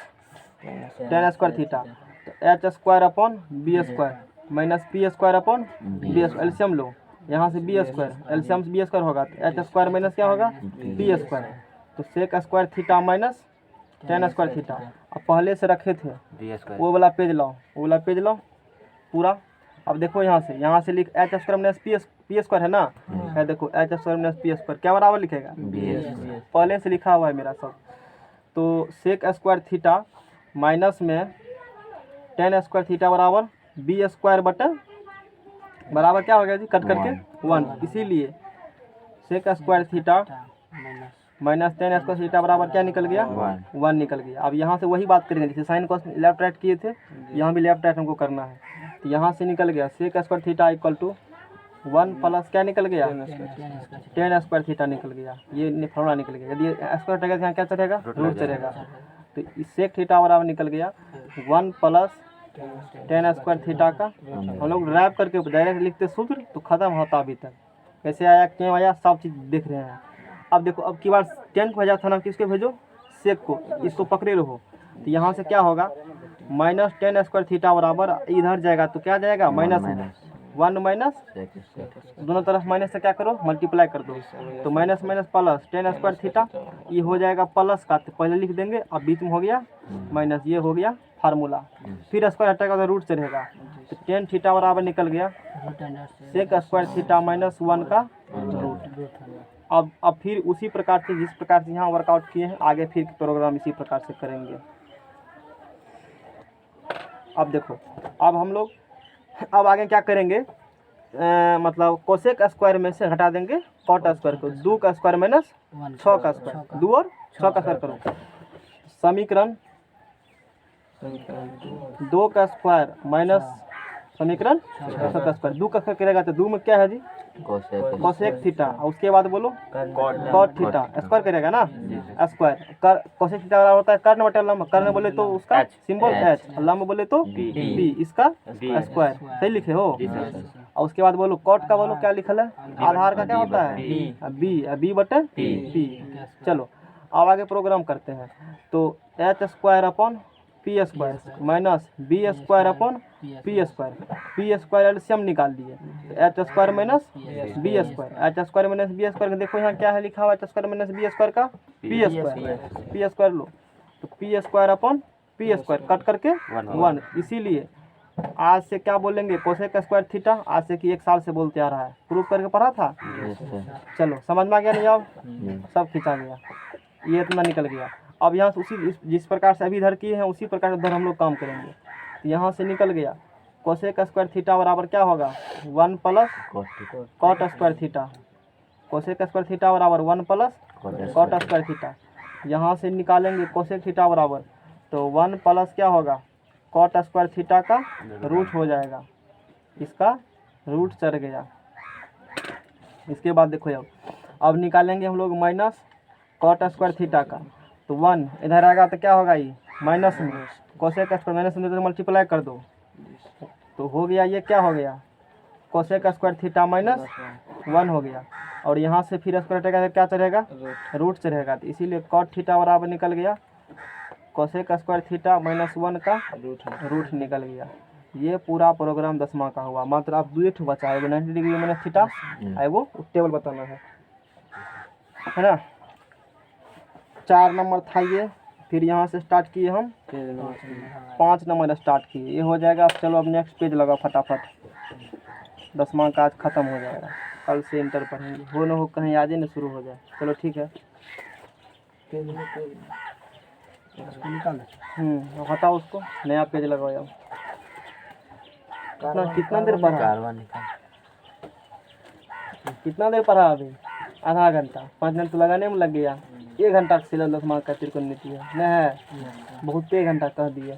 ten square theta तो H square upon B square minus P square upon B square LCM लो यहाँ से बी स्क्वायर एलसीएम से बी स्क्वायर होगा तो एच स्क्वायर माइनस क्या होगा बी स्क्वायर तो sec square theta minus ten square theta अब पहले से रखे थे बी स्क्वायर वो वाला पेज लाओ वो वाला पेज लाओ पूरा। अब देखो यहाँ से लिख H square minus P square है ना है देखो H square minus P square क्या बराबर लिखेगा पहले से लिखा हुआ है मेरा सब। तो सेक स्क्वायर थीटा माइनस में टेन स्क्वायर थीटा बराबर बी स्क्वायर बटे बराबर क्या हो गया जी कट करके 1 इसीलिए sec square theta minus ten square theta बराबर क्या निकल गया 1 निकल गया। अब यहाँ से वही बात करेंगे जैसे साइन कॉस लेफ्ट राइट किए थे यहाँ भी लेफ्ट राइट हमको करना है। तो यहाँ से निकल गया sec square theta equal to 1 plus क्या निकल गया टेन स्क्वायर थीटा निकल गया ये फॉर्मूला निकल गया। यदि स्क्वायर रहेगा तो यहाँ क्या चढ़ेगा रूट चढ़ेगा तो सेक थीटा बराबर निकल गया 1 प्लस टेन स्क्वायर थीटा का हम लोग रैप करके डायरेक्ट लिखते सूत्र तो खत्म होता अभी तक कैसे आया क्यों आया सब चीज़ देख रहे हैं। अब देखो अब की बार 10 को भेजा था ना किसके भेजो सेक को इसको पकड़े रहो तो यहाँ से क्या होगा माइनस टेन स्क्वायर थीटा बराबर इधर जाएगा तो क्या जाएगा माइनस 1 माइनस दोनों तरफ माइनस से क्या करो मल्टीप्लाई कर दो तो minus minus plus ten square theta ये हो जाएगा प्लस का तो पहले लिख देंगे अब बीच में हो गया माइनस ये हो गया फार्मूला फिर स्क्वायर हटेगा तो रूट से रहेगा तो टेन थीटा बराबर निकल गया सेक स्क्वायर थीटा माइनस 1 का रूट। अब फिर उसी प्रकार से जिस प्रकार से यहाँ वर्कआउट किए हैं आगे फिर प्रोग्राम इसी प्रकार से करेंगे। अब देखो अब हम लोग अब आगे क्या करेंगे मतलब कोसेक स्क्वायर में से हटा देंगे कॉट स्क्वायर को 2 का स्क्वायर माइनस 6 का स्क्वायर 2 और 6 का स्क्वायर करो समीकरण 2 का स्क्वायर माइनस समीकरण 6 का स्क्वायर 2 का स्क्वायर करेगा तो 2 में क्या है जी कोसेक थीटा और उसके बाद बोलो कॉट थीटा स्क्वायर करेगा ना स्क्वायर कोसेक थीटा होता है कर्ण बटे लंब कर्ण बोले तो उसका सिंबल एच लंब बोले तो बी इसका स्क्वायर सही लिखे हो और उसके बाद बोलो कॉट का बोलो क्या लिखल है आधार का क्या होता है बी बटे पी। चलो अब आगे प्रोग्राम करते हैं तो H square upon p square minus b square upon p square LCM निकाल दिए तो H square minus b square h square minus b square देखो यहाँ क्या है लिखा हुआ h square minus b square का पी स्क्वायर लो तो p square upon p square cut करके 1 इसीलिए आज से क्या बोलेंगे कोसेक स्क्वायर थीटा आज से कि 1 साल से बोलते आ रहा है प्रूफ करके पढ़ा था। चलो समझ में आ गया नहीं अब सब खींचा गया ये इतना निकल गया। अब यहाँ से उसी जिस प्रकार से अभी इधर किए हैं उसी प्रकार से उधर हम लोग काम करेंगे। तो यहाँ से निकल गया कोसेक स्क्वायर थीटा बराबर क्या होगा 1 plus cot square theta cosec square theta बराबर 1 प्लस कॉट स्क्वायर थीटा। यहाँ से निकालेंगे कोसेक थीटा बराबर तो 1 प्लस क्या होगा कॉट स्क्वायर थीटा का रूट हो जाएगा इसका रूट चढ़ गया। इसके बाद देखो अब निकालेंगे हम लोग माइनस कॉट स्क्वायर थीटा का तो 1 इधर आएगा तो क्या होगा ये माइनस में कोसेक स्क्वायर माइनस में तो मल्टीप्लाई कर दो तो हो गया ये क्या हो गया कोसेक स्क्वायर थीटा माइनस 1 हो गया और यहाँ से फिर स्क्वायर हटेगा तो क्या चढ़ेगा रूट चढ़ेगा तो इसीलिए कॉट थीटा बराबर निकल गया कोसेक स्क्वायर थीटा माइनस 1 का रूट निकल गया। ये पूरा प्रोग्राम 10वां का हुआ मात्र आप 2 बचा है 90 डिग्री माइनस थीटा है वो टेबल बताना है ना। 4 नंबर था ये फिर यहाँ से स्टार्ट किए हम 5 नंबर स्टार्ट किए ये हो जाएगा। अब चलो अब नेक्स्ट पेज लगाओ फटाफट 10वां का आज ख़त्म हो जाएगा कल से इंटर पढ़ेंगे हो न हो कहीं आज ही न शुरू हो जाए। चलो ठीक है हटाओ उसको नया पेज लगाओ यार। कितना देर पढ़ा कितना देर पढ़ा अभी आधा घंटा 5 मिनट तो लगाने में लग गया 1 घंटा का सिलेबस 10 मार्क का त्रिकोणमिति है न है बहुत 1 घंटा कह दिया।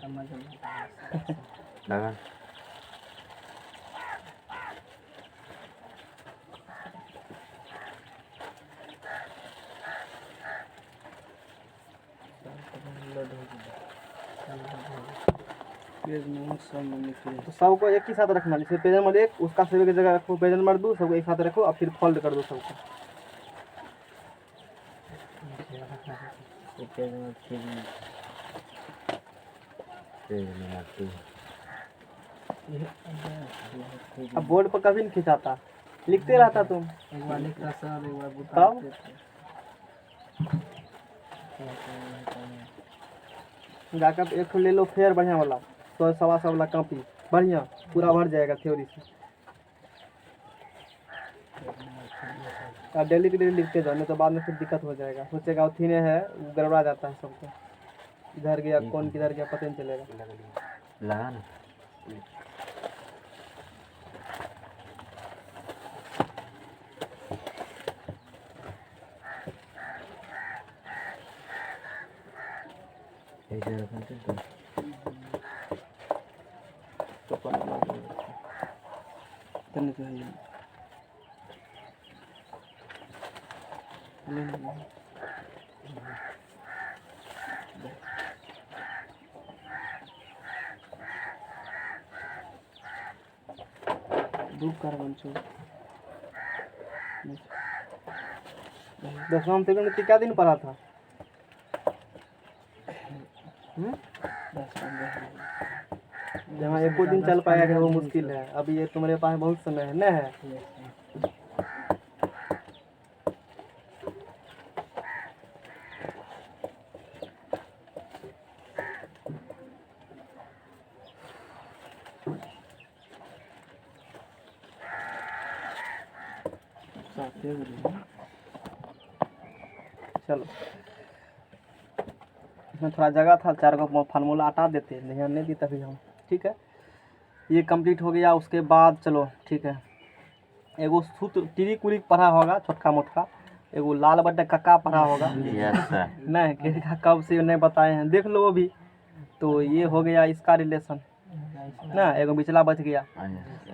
तो सबको एक ही साथ रखना जैसे पेज नंबर 1 उसका सभी की जगह रखो पेज नंबर 2 सबको एक साथ रखो और फिर फोल्ड कर दो सबको। अब बोर्ड पर कभी नहीं खिंचाता, लिखते रहता तुम। एक बार लिखता सर, एक बार तब? जाकर एक ठो ले लो फेयर बढ़िया वाला, 100-125 वाला कॉपी बढ़िया, पूरा भर जाएगा थ्योरी से। आप डेली के डेली लिखते जाओ, नहीं तो बाद में फिर दिक्कत हो जाएगा। सोचेगा उठी ने है, वो गड़बड़ा जाता है सबको, इधर गया कौन किधर गया पता नहीं चलेगा। लगा ना ऐसे रखना चाहिए। करने चाहिए। धूप कार्बन छो 10वां में त्रिकोणमिति क्या दिन पढ़ा था? जहाँ एक दिन चल पाएगा वो मुश्किल है। अभी ये तुम्हारे पास बहुत समय है न है। चलो इसमें थोड़ा जगह था, 4 को फार्मूला हटा देते, ध्यान नहीं दी तभी हम। ठीक है, ये कंप्लीट हो गया। उसके बाद चलो ठीक है, एगो सूत्र टिरिक उरिक पढ़ा होगा छोटका मोटका, एगो लाल बट्टे कक्का पढ़ा होगा यस सर। नहीं कि कब से नहीं बताए हैं, देख लो वो भी। तो ये हो गया इसका रिलेशन ना, एगो बिचला बच गया।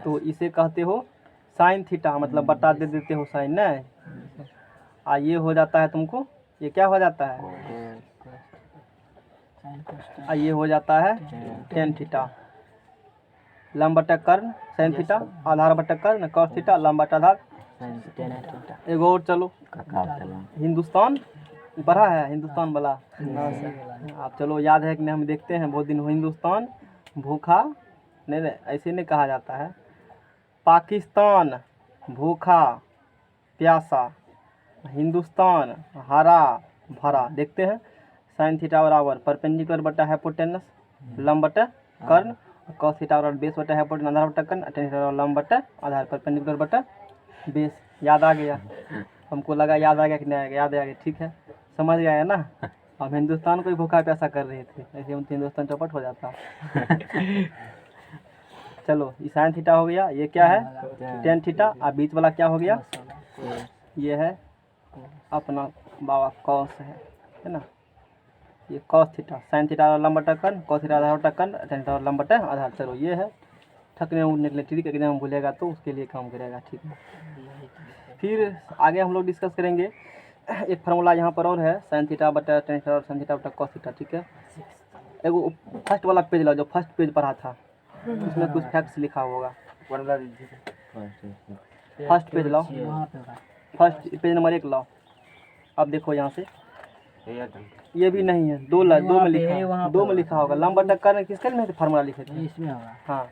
तो इसे कहते हो साइन थीटा, मतलब बट्टा दे देते हो साइन नहीं। ये हो जाता है तुमको, ये क्या हो जाता है, ये हो जाता है टेन थीटा। लंब बटा कर्ण साइन थीटा, आधार बटा कर्ण कॉस थीटा, लंब बटा आधार। एगो और चलो, हिंदुस्तान पढ़ा है, हिंदुस्तान वाला आप चलो याद है कि नहीं, हम देखते हैं बहुत दिन हो। हिंदुस्तान भूखा नहीं नहीं ऐसे नहीं कहा जाता है, पाकिस्तान भूखा प्यासा, हिंदुस्तान हरा भरा। देखते हैं साइन थीटा बराबर परपेंडिकुलर बटा हाइपोटेनस लंब बटा कर्ण, कॉस थीटा बराबर बेस बटा हाइपोटेनस आधार बटा कर्ण, टेन थीटा बराबर लंब बटा आधार परपेंडिकुलर बटा बेस। याद आ गया? हमको लगा याद आ गया कि नहीं आएगा, याद आ गया। ठीक है, समझ गया ना। हम हिंदुस्तान को ही भूखा प्यासा कर रहे थे, ऐसे हम हिंदुस्तान चौपट हो जाता। चलो ये साइन थीटा हो गया, ये क्या है टेन थीटा, और बीच वाला क्या हो गया, ये है अपना बाबा कॉस है ना, ये कॉस थीटा। साइन थीटा लंब बटा कर्ण, कॉस थीटा आधार बटा कर्ण, टेन थीटा लंब बटा आधार। चलो ये है, थकने उठने के लिए ठीक है, एग्जाम भूलेगा तो उसके लिए काम करेगा। ठीक है, फिर आगे हम लोग डिस्कस करेंगे। एक फार्मूला यहाँ पर और है, साइन थीटा बटा टेन थीटा और साइन थीटा बटा कॉस थीटा। ठीक है, एगो फर्स्ट वाला पेज लो, जो फर्स्ट पेज पढ़ा था उसमें कुछ फैक्ट्स लिखा होगा। फर्स्ट पेज लाओ, फर्स्ट पेज नंबर 1 लाओ। अब देखो यहाँ से, ये भी नहीं है, दो में लिखा होगा लंब बटा कर्ण। किसके में फार्मूला लिखे थे? इसमें होगा। हाँ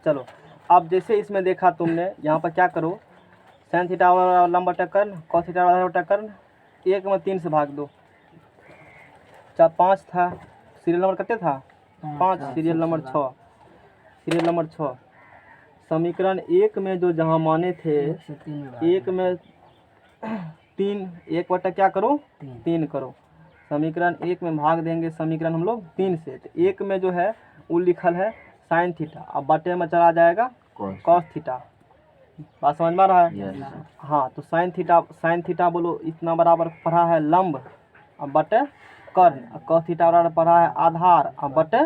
चलो, अब जैसे इसमें देखा तुमने, यहाँ पर क्या करो, साइन थीटा लंब बटा कर्ण, कॉस थीटा आधार बटा कर्ण, 1 में 3 से भाग दो। 5 था, सीरियल नंबर कितने था 5, सीरियल नंबर 6, सीरियल नंबर 6। समीकरण 1 में जो जहाँ माने थे, 1 में 3, 1 बटा क्या करो 3 करो। समीकरण 1 में भाग देंगे समीकरण हम लोग 3 से, तो 1 में जो है वो लिखल है साइन थीटा, अब बटे में चला जाएगा कॉस थीटा। बात समझ में आ रहा है? हाँ, तो साइन थीटा बोलो इतना बराबर पढ़ा है लंब, अब बटे कर्ण, कॉस थीटा बराबर पढ़ा है आधार, अब बटे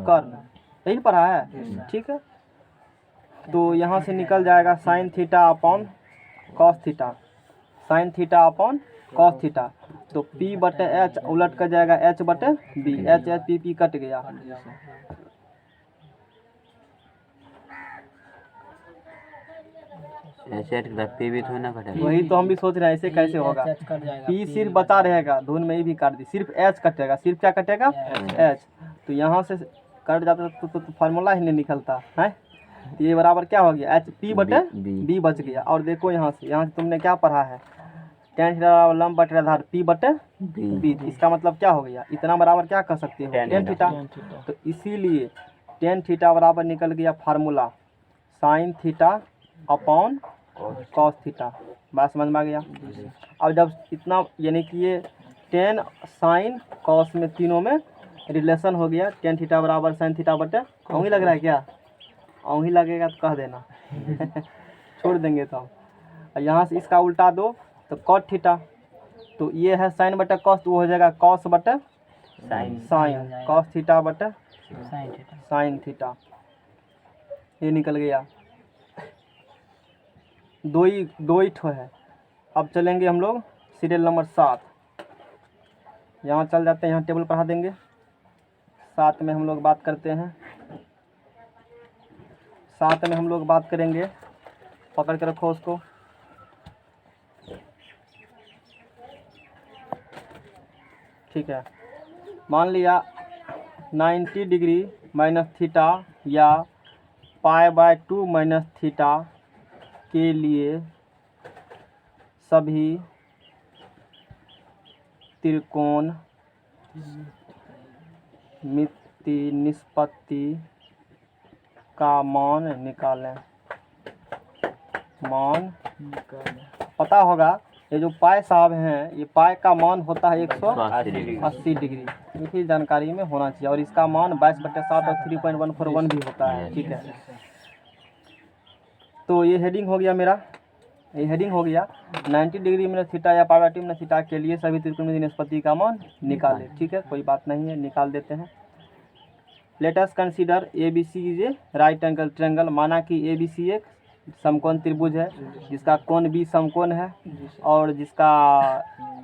कर्ण, यही पढ़ा है। ठीक है, तो यहाँ से निकल जाएगा sine theta upon cos theta, sine theta upon cos theta. तो P बटे H उलट कर जाएगा H बटे B, H P कट गया। ऐसे पी भी थोड़ी ना कटेगा। वही तो हम भी सोच रहे हैं ऐसे कैसे होगा। एच कट जाएगा पी सिर्फ बचा रहेगा, धुन में ही भी काट दी, सिर्फ एच कटेगा। सिर्फ क्या कटेगा? एच। तो यहाँ से कट जाता तो फार्मूला ही नहीं निकलता है। तो ये बराबर क्या हो गया? एच पी बटे बी बच गया। और देखो यहाँ से तुमने क्या पढ़ा है? tan थीटा बराबर लंब बटे आधार पी बटे बी। इसका मतलब क्या हो गया? इतना बराबर क्या कर सकते हो? tan theta. तो इसीलिए tan थीटा बराबर निकल गया formula sine theta upon cos theta. बात समझ में आ गया? अब जब इतना यानी कि ये tan साइन कॉस में तीनों में रिलेशन हो गया, tan थीटा बराबर साइन थीटा बटे, वही लग रहा है क्या? वही लगेगा तो कह देना छोड़ देंगे तो हम। यहाँ से इसका उल्टा दो तो कॉट थीटा, तो ये है साइन बटे कॉस, तो वो हो जाएगा कॉस बटे साइन कॉस थीटा बटे साइन थीटा। Sine theta. ये निकल गया। दो ही ठो है। अब चलेंगे हम लोग सीरियल नंबर 7। यहाँ चल जाते हैं, यहाँ टेबल पढ़ा देंगे। 7 में हम लोग बात करते हैं। 7 में हम लोग बात करेंगे, पकड़ के रखो उसको। ठीक है, मान लिया 90 डिग्री माइनस थीटा या π/2 माइनस थीटा के लिए सभी त्रिकोण मिति निष्पत्ति का मान निकालें। मान पता होगा, ये जो पाई साहब हैं, ये पाई का मान होता है 180 डिग्री। इसी जानकारी में होना चाहिए। और इसका मान 22/7 और 3.141 भी होता है। ठीक है, तो ये हेडिंग हो गया मेरा। ये हेडिंग हो गया 90 डिग्री में थीटा या π/2 में थीटा के लिए सभी त्रिकोणमिति निष्पत्ति का मान निकालें। ठीक है, कोई बात नहीं है, निकाल देते हैं। Let us consider ABC is a right angle triangle. माना कि ABC एक समकोण त्रिभुज है जिसका कोण B समकोण है और जिसका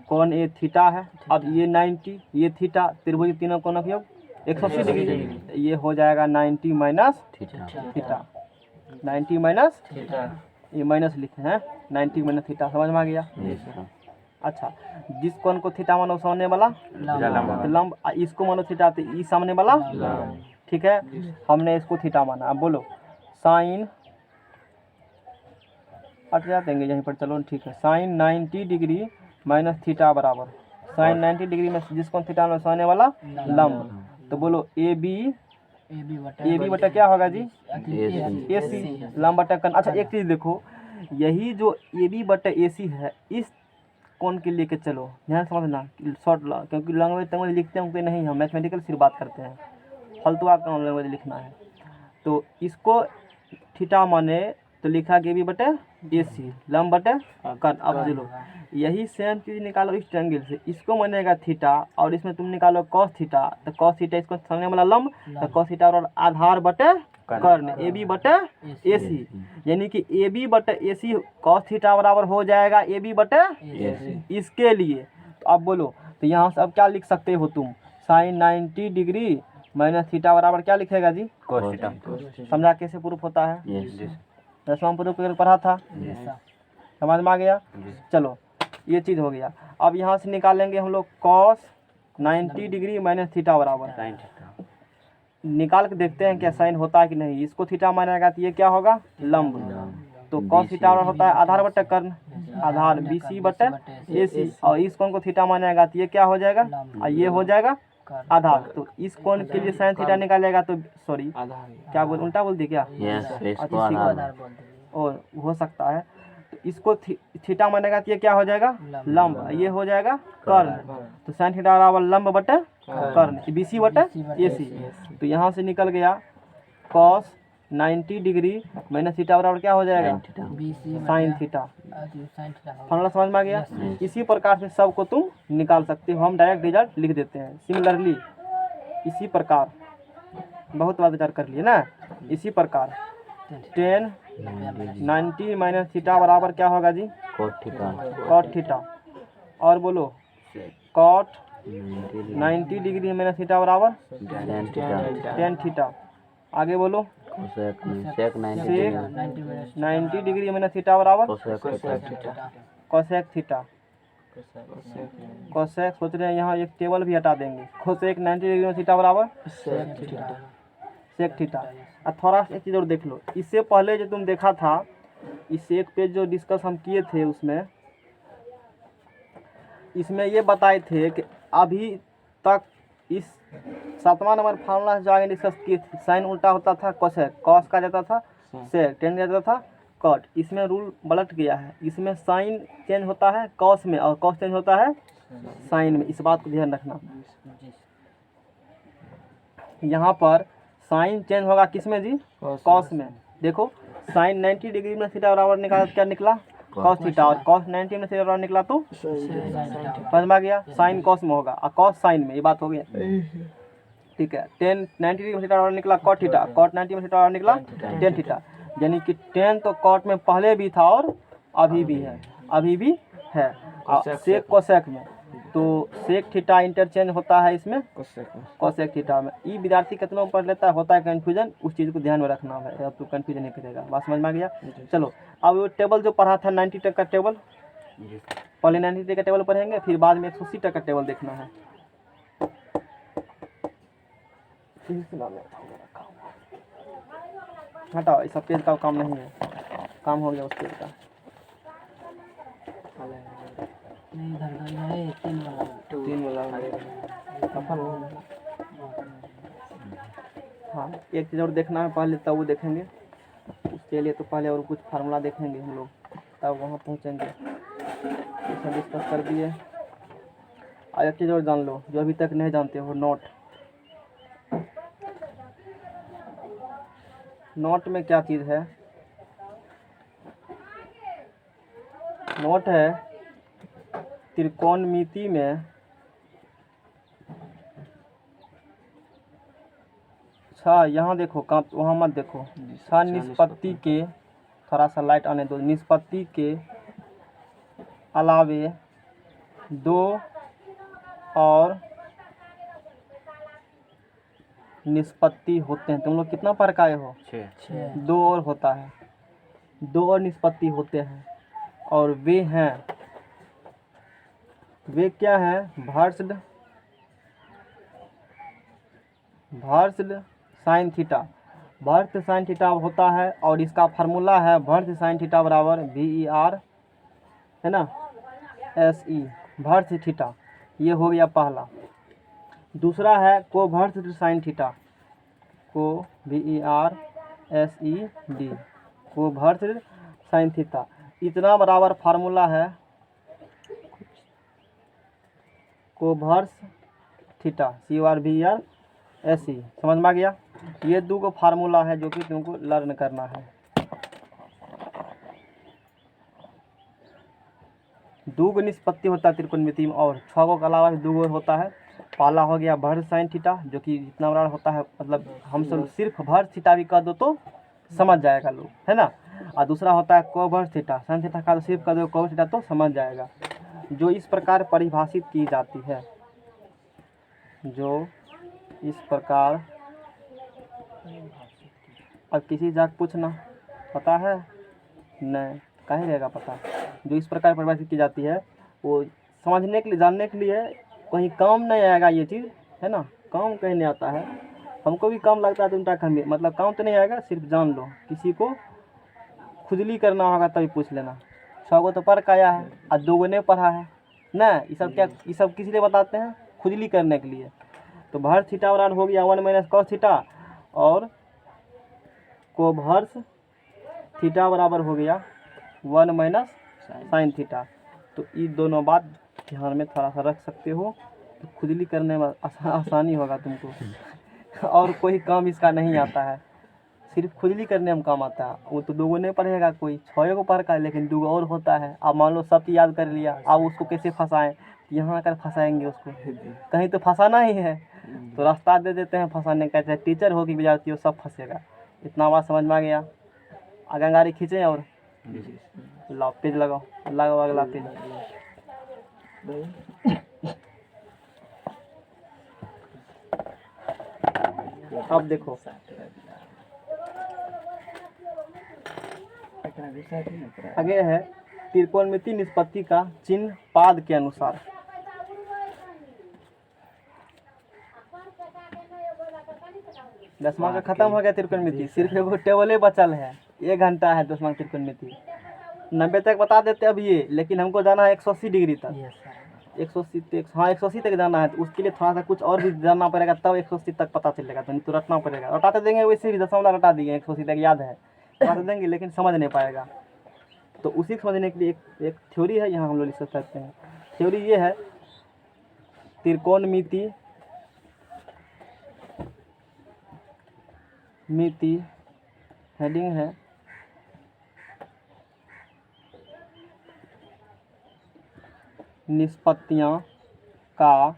कोण A थीटा है। अब ये 90, ये थीटा, त्रिभुज तीनों कोणों का योग 180 डिग्री। ये हो जाएगा 90 माइनस थीटा। 90 माइनस, ये माइनस लिखे हैं, 90 माइनस थीटा। समझ में आ गया? अच्छा, जिस कोण को थीटा मानो सामने वाला तो लंब, इसको मानो थीटा तो ई सामने वाला। ठीक है, हमने इसको थीटा माना। अब बोलो साइन, हट जा देंगे यहीं पर, चलो ठीक है। साइन 90 डिग्री माइनस थीटा बराबर साइन 90 डिग्री में जिस कोण थीटा में सामने वाला लंब। तो बोलो ए बी बटा क्या होगा जी? AC लंब बटा कन। अच्छा, एक चीज़ देखो, यही जो AB बटा AC है, इस कोण के लेके चलो, ध्यान समझना, शॉर्ट क्योंकि लैंग्वेज तंग्वेज लिखते होंगे नहीं, हम मैथमेटिकल सिर्फ बात करते हैं, फालतू का लैंग्वेज लिखना है। तो इसको थीटा माने तो लिखा AB बटे AC लंब बटे कन। अब चलो यही सेम चीज़ निकालो इस ट्रायंगल से, इसको मानेगा थीटा और इसमें तुम निकालो कॉस थीटा। तो कॉस थीटा इसको सामने वाला लंब, तो कॉस थीटा और आधार बटे कर्ण, AB बटे AC, यानी कि AB बटे AC कॉस थीटा बराबर हो जाएगा AB बटे इसके लिए। तो अब बोलो, तो यहाँ से अब क्या लिख सकते हो तुम? साइन 90 डिग्री माइनस थीटा बराबर क्या लिखेगा जी? cos theta. समझा कैसे प्रूफ होता है? दसवां प्रूफ पढ़ा था, समझ में आ गया? चलो, ये चीज़ हो गया। अब यहाँ से निकालेंगे हम लोग कॉस 90 डिग्री माइनस थीटा बराबर, sin थीटा। निकाल के देखते हैं क्या साइन होता है कि नहीं। इसको थीटा मानेगा तो ये क्या होगा? लंब। तो कॉस थीटा होता है आधार बटे कर्ण, आधार BC बटे AC, और इस कोण को थीटा मानेगा तो ये क्या हो जाएगा? और ये हो जाएगा आधार। तो इस कोण के लिए साइन थीटा निकालेगा तो सॉरी क्या बोल, उल्टा बोल दी क्या? और हो सकता है। तो इसको थीटा मानेगा तो ये क्या हो जाएगा? लंब। ये हो जाएगा कर्ण। तो साइन थीटा बराबर लंब बटे कर्ण, BC बटे AC। तो यहाँ से निकल गया कॉस 90 डिग्री माइनस थीटा बराबर क्या हो जाएगा? Sine theta. फॉर्मूला समझ में आ गया? इसी प्रकार से सबको तुम निकाल सकते हो। हम डायरेक्ट रिजल्ट लिख देते हैं। सिमिलरली इसी प्रकार, बहुत बात विचार कर लिए ना। इसी प्रकार tan 90 माइनस थीटा बराबर क्या होगा जी? Cot theta. और बोलो कॉट 90 डिग्री माइनस थीटा बराबर tan थीटा। आगे बोलो। Cosec sec 90 sec 90 degree minus theta बराबर cosec theta cosec theta. Cosec सोच रहे हैं यहाँ एक टेबल भी हटा देंगे। कोसेक 90 डिग्री में थीटा बराबर सेक थीटा। अब थोड़ा सा एक चीज़ और देख लो, इससे पहले जो तुम देखा था, इससे एक पेज जो डिस्कस हम किए थे इसमें ये बताए थे कि अभी तक इस 7वां नंबर फार्मूला जो आगे डिस्कस किए थे, साइन उल्टा होता था कोसेक, कॉस का जाता था सेक, टेन जाता था कॉट। इसमें रूल पलट गया है, इसमें साइन चेंज होता है कॉस में और कॉस चेंज होता है साइन में। इस बात को ध्यान रखना। यहाँ पर साइन चेंज होगा किस में जी? कॉस में। देखो साइन 90 डिग्री में थीटा बराबर निकाला, क्या निकला? Cos theta. और कॉस 90 में थीटा बराबर निकला तो समझ में आ गया, साइन कॉस में होगा और कॉस साइन में। ये बात हो गया, ठीक है। 90 डिग्री में थीटा बराबर निकला कॉट थीटा, कॉट 90 में थीटा बराबर निकला टेन थीटा। यानी कि टेन तो कॉट में पहले भी था और अभी भी है, अभी भी है। और सेक कोसेक में तो सेक थीटा इंटरचेंज होता है इसमें कोसेक थीटा में। ये विद्यार्थी कितनों पढ़ लेता है, होता है कन्फ्यूजन, उस चीज़ को ध्यान में रखना है, अब तो कन्फ्यूजन नहीं करेगा। बात समझ में आ गया? चलो अब वो टेबल जो पढ़ा था 90 तक का टेबल, पहले 90 तक का टेबल पढ़ेंगे, फिर बाद में 180 तक का टेबल देखना है। हटाओ, इस सब पेज का काम नहीं है, काम हो गया उस पेज का। नहीं इधर उधर है 3 वाला हाँ, एक चीज़ और देखना है पहले, तब वो देखेंगे। उसके लिए तो पहले और कुछ फार्मूला देखेंगे हम लोग, तब वहाँ पहुँचेंगे। इसे डिस्कस कर दिए। और एक चीज़ और जान लो जो अभी तक नहीं जानते हो, नोट। नोट में क्या चीज़ है? नोट है त्रिकोणमिति में अच्छा यहाँ देखो, काम वहाँ मत देखो। निष्पत्ति के, थोड़ा सा लाइट आने दो। निष्पत्ति के अलावे दो और निष्पत्ति होते हैं। तुम लोग कितना पढ़ के आए हो? 6। दो और होता है, दो और निष्पत्ति होते हैं और वे हैं, वे क्या हैं? भर्स्ड साइन थीटा। भर्स्ड साइन थीटा होता है और इसका फार्मूला है भर्स्ड साइन थीटा बराबर VER है ना, SE भर्स्ड थीटा। ये हो गया पहला। दूसरा है कोभर्स्ड साइन थीटा, को VER SED, कोभर्स्ड साइन थीटा। इतना बराबर फार्मूला है कोभर्स थीटा, CORVER SE। समझ में आ गया? ये दो को फार्मूला है जो कि तुमको लर्न करना है। दो गो निष्पत्ति होता है त्रिकोणमिति में और 6 गो के अलावा भी 2 गो होता है। पहला हो गया भर्स्ड साइन थीटा जो कि जितना बड़ा होता है, मतलब हम सब सिर्फ भर्स्ड थीटा भी कह दो तो समझ जाएगा लोग, है ना। और दूसरा होता है कोभर्स थीटा, साइन थीटा का सिर्फ कह दो कोभर्स थीटा तो समझ जाएगा। जो इस प्रकार परिभाषित की जाती है, जो इस प्रकार, अब किसी जाके पूछना पता है नहीं, कहीं रहेगा पता। जो इस प्रकार परिभाषित की जाती है वो समझने के लिए, जानने के लिए, कहीं काम नहीं आएगा ये चीज़, है ना। काम कहीं नहीं आता है, हमको भी काम लगता है तो उनका कम, मतलब काम तो नहीं आएगा, सिर्फ जान लो। किसी को खुजली करना होगा तभी पूछ लेना। 6 गो तो पढ़ के आया है और 2 गो नहीं पढ़ा है ना। ये सब क्या, ये सब किस लिए बताते हैं? खुजली करने के लिए। तो भर्स थीटा बराबर हो गया 1 माइनस कॉस थीटा और कोभर्स थीटा बराबर हो गया 1 माइनस साइन थीटा। तो ये दोनों बात ध्यान में थोड़ा सा रख सकते हो, तो खुजली करने में आसानी होगा तुमको। और कोई काम इसका नहीं आता है, सिर्फ खुजली करने में काम आता है। वो तो 2 गो नहीं पढ़ेगा कोई, 6 गो पढ़ का, लेकिन 2 गो और होता है। अब मान लो सब याद कर लिया, अब उसको कैसे फंसाएं? यहाँ आकर फंसाएंगे उसको, कहीं तो फंसाना ही है, तो रास्ता दे देते हैं फंसाने का। चाहे टीचर हो कि विद्यार्थी हो, सब फंसेगा। इतना बात समझ में आ गया? आगे गाड़ी खींचें और लाओ पेज लगाओ, लगाओ अगला पेज। अब देखो आगे है त्रिकोणमिति निष्पत्ति का चिन्ह पाद के अनुसार। दसवां का खत्म हो गया त्रिकोणमिति, सिर्फ एगो टेबले बचल है। 1 घंटा है दसवां त्रिकोणमिति। 90 तक बता देते अब ये, लेकिन हमको जाना है 180 डिग्री तक। यस सर 180 तक, हाँ 180 तक जाना है, तो उसके लिए थोड़ा सा कुछ और भी जानना पड़ेगा, तब 180 तक पता चलेगा। तो नहीं तो रटना पड़ेगा। रटाते देंगे वैसे भी, दशमलव रटा दिए 180 तक याद है, रटा देंगे लेकिन समझ नहीं पाएगा। तो उसी को समझने के लिए एक थ्योरी है, यहाँ हम लोग लिख सकते हैं। थ्योरी ये है, त्रिकोणमिति हेडिंग है निष्पत्तियाँ का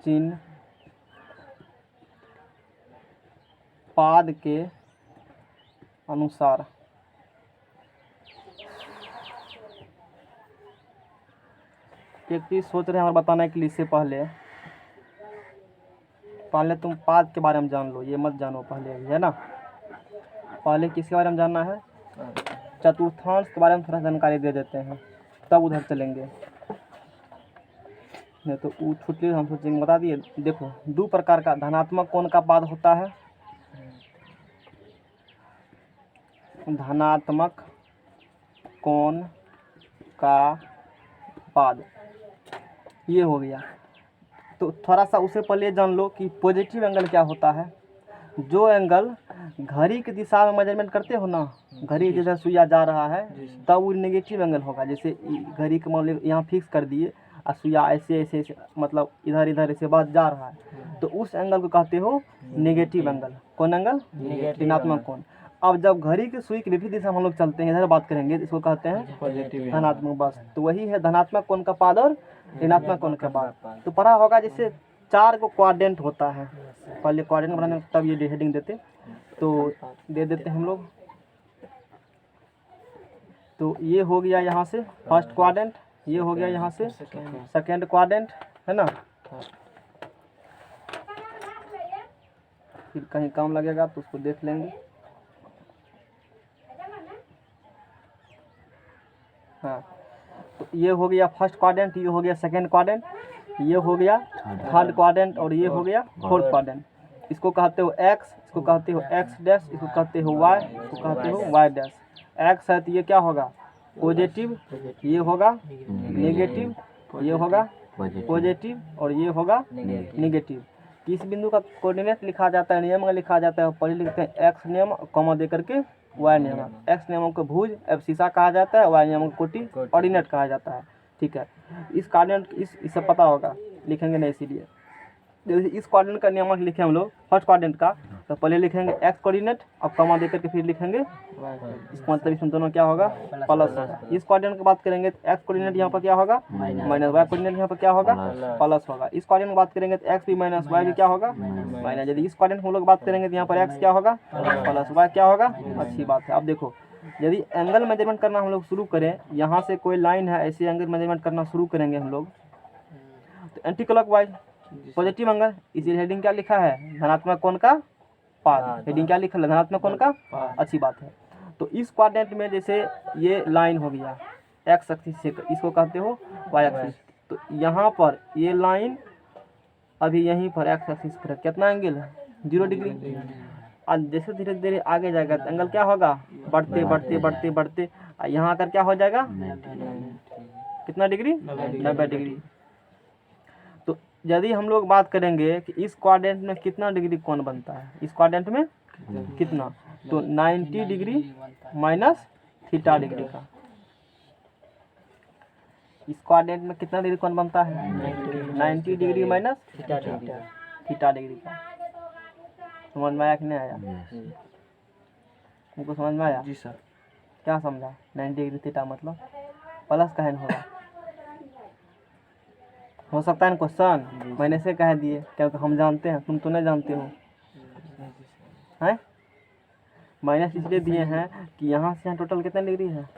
चिन्ह पाद के अनुसार। एक चीज़ सोच रहे हैं और बताने के लिए, इससे पहले तुम पाद के बारे में जान लो, ये मत जानो पहले, है ना। पहले किसके बारे में जानना है? चतुर्थांश के बारे में थोड़ा जानकारी दे देते हैं, तब उधर चलेंगे। नहीं तो वो छुट्टी हम सोचेंगे, बता दिए। देखो 2 प्रकार का धनात्मक कोण का पाद होता है। धनात्मक कोण का पाद ये हो गया। तो थोड़ा सा उससे पहले जान लो कि पॉजिटिव एंगल क्या होता है। जो एंगल घड़ी की दिशा में मेजरमेंट करते हो ना, घड़ी जैसे सुइया जा रहा है तब वो नेगेटिव एंगल होगा। जैसे घड़ी के मान लो यहाँ फिक्स कर दिए और सुइया ऐसे ऐसे मतलब इधर इधर ऐसे बात जा रहा है, तो उस एंगल को कहते हो नेगेटिव एंगल। कौन एंगल? ऋणात्मक कोण। अब जब घड़ी की सुई की विपरीत दिशा में हम लोग चलते हैं, इधर बात करेंगे, इसको कहते हैं धनात्मक। बस तो वही है धनात्मक कोण का पाद और ऋणात्मक कोण का पाद। तो पढ़ा होगा जैसे 4 को क्वाड्रेंट होता है, पहले क्वाड्रेंट बनाने तब ये हेडिंग देते, तो दे देते हैं हम लोग। तो ये हो गया यहाँ से फर्स्ट क्वाड्रेंट, ये हो गया यहाँ से सेकेंड क्वाड्रेंट, है ना। फिर कहीं काम लगेगा तो उसको देख लेंगे। हाँ, तो ये हो गया फर्स्ट क्वाड्रेंट, ये हो गया सेकेंड क्वाड्रेंट, ये हो गया थर्ड क्वाड्रेंट और ये हो गया फोर्थ क्वाड्रेंट। इसको कहते हो एक्स, इसको कहते हो एक्स डैश, इसको कहते हो वाई, इसको कहते हो वाई डैश। एक्स है तो ये क्या होगा? पॉजिटिव, ये होगा नेगेटिव, ये होगा पॉजिटिव और ये होगा नेगेटिव। किस बिंदु का कोऑर्डिनेट लिखा जाता है, नियम लिखा जाता है, पहले लिखते हैं एक्स नियम कॉमा दे करके वाई नियम। एक्स नियमों को भुज एब्सिसा कहा जाता है, वाई नियमों को कोटि कोऑर्डिनेट कहा जाता है। ठीक है, इस कोऑर्डिनेट इससे पता होगा, लिखेंगे नहीं इसीलिए। जैसे इस कोऑर्डिनेट का नियम लिखे हम लोग फर्स्ट कोऑर्डिनेट का, तो पहले लिखेंगे एक्स कोऑर्डिनेट और कॉमा दे करके फिर लिखेंगे इसका मतलब इसमें दोनों क्या होगा? प्लस होगा। इस कोऑर्डिनेट की बात करेंगे तो एक्स कोऑर्डिनेट यहाँ पर क्या होगा? माइनस। वाई कोऑर्डिनेट यहाँ पर क्या होगा? प्लस होगा। इस कोऑर्डिनेट की बात करेंगे तो एक्स भी माइनस वाई भी क्या होगा? माइनस। यदि इस कोऑर्डिनेट हम लोग बात करेंगे तो यहाँ पर एक्स क्या होगा? प्लस, वाई क्या होगा? अच्छी बात है। अब देखो यदि एंगल मेजरमेंट करना हम लोग शुरू करें, यहाँ से कोई लाइन है, ऐसे एंगल मेजरमेंट करना शुरू करेंगे हम लोग, तो एंटी क्लॉकवाइज पॉजिटिव एंगल, इसी हेडिंग क्या लिखा है? धनात्मक कोण का पाद। हेडिंग क्या लिखा है? धनात्मक कोण का। अच्छी बात है। तो इस क्वाड्रेंट में जैसे ये लाइन हो गया एक्स एक्सिस से, इसको कहते हो वाई एक्सिस। तो यहाँ पर ये लाइन अभी यहीं पर एक्स एक्सिस पर है, कितना एंगल है? 0 डिग्री। और जैसे धीरे धीरे आगे जाएगा तो एंगल क्या होगा? बढ़ते बढ़ते बढ़ते बढ़ते यहाँ आकर क्या हो जाएगा? कितना डिग्री? 90 डिग्री। तो यदि हम लोग बात करेंगे कि इस क्वाड्रेंट में कितना डिग्री कोण बनता है, इस क्वाड्रेंट में कितना, तो 90 डिग्री माइनस थीटा डिग्री का। इस क्वाड्रेंट में कितना डिग्री कोण बनता है? 90 डिग्री माइनस थीटा डिग्री का। समझ में आया कि नहीं आया? तुमको समझ में आया? जी सर। क्या समझा? 90 डिग्री थीटा मतलब प्लस का नहीं होगा। हो सकता है ना क्वेश्चन, मैंने से कह दिए क्योंकि हम जानते हैं, तुम तो नहीं जानते हो। हैं माइनस इसलिए दिए हैं कि यहाँ से यहाँ टोटल कितना डिग्री है?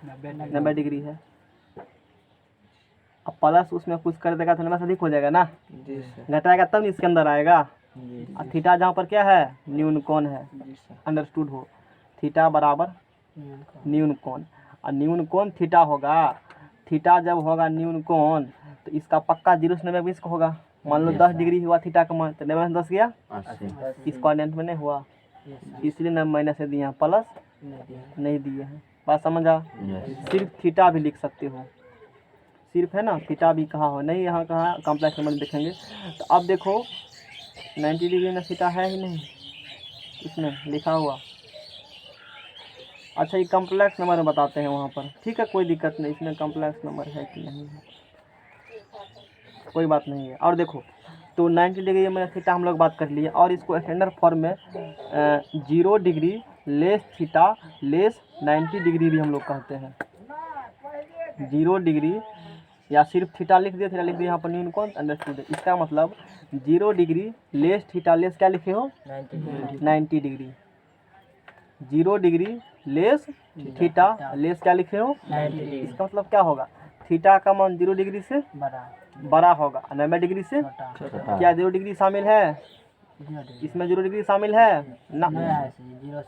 90 डिग्री है। अब प्लस उसमें कुछ कर देगा तो नंबर अधिक हो जाएगा ना, जी सर। घटाएगा तब इसके अंदर आएगा। जी और थीटा जहाँ पर क्या है, न्यून कोण है, जी सर। अंडरस्टूड हो। थीटा बराबर न्यून कोण, और न्यून कोण थीटा होगा। थीटा जब होगा न्यून कोण तो इसका पक्का 0 से 90 बीच का होगा। मान लो 10 डिग्री हुआ थीटा का मान, तो 90 में 10 गया, 80। इस क्वाड्रेंट में नहीं हुआ, इसलिए न माइनस से दिए हैं, प्लस नहीं दिए हैं। बात समझा? यस। सिर्फ थीटा भी लिख सकते हो, सिर्फ है ना, थीटा भी कहा हो नहीं, यहाँ कहाँ कॉम्प्लेक्स नंबर देखेंगे। तो अब देखो 90 डिग्री में थीटा है ही नहीं इसमें लिखा हुआ। अच्छा, ये कॉम्प्लेक्स नंबर बताते हैं वहाँ पर, ठीक है, कोई दिक्कत नहीं, इसमें कॉम्प्लेक्स नंबर है कि नहीं है कोई बात नहीं है। और देखो तो 90 डिग्री में थीटा हम लोग बात कर लिए, और इसको स्टैंडर्ड फॉर्म में 0 degree less theta less 90 degree भी हम लोग कहते हैं। 0 डिग्री या सिर्फ थीटा लिख दिया, थीटा लिख दिया, यहाँ पर न्यून कोण अंडरस्टूड है। इसका मतलब 0 डिग्री लेस थीटा लेस क्या लिखे हो, 90 degree. 0 degree less theta less क्या लिखे हो, 90 डिग्री। इसका मतलब क्या होगा, थीटा का मान 0 डिग्री से बड़ा होगा, 90 डिग्री से क्या 0 डिग्री शामिल है इसमें, 0 डिग्री शामिल है ना,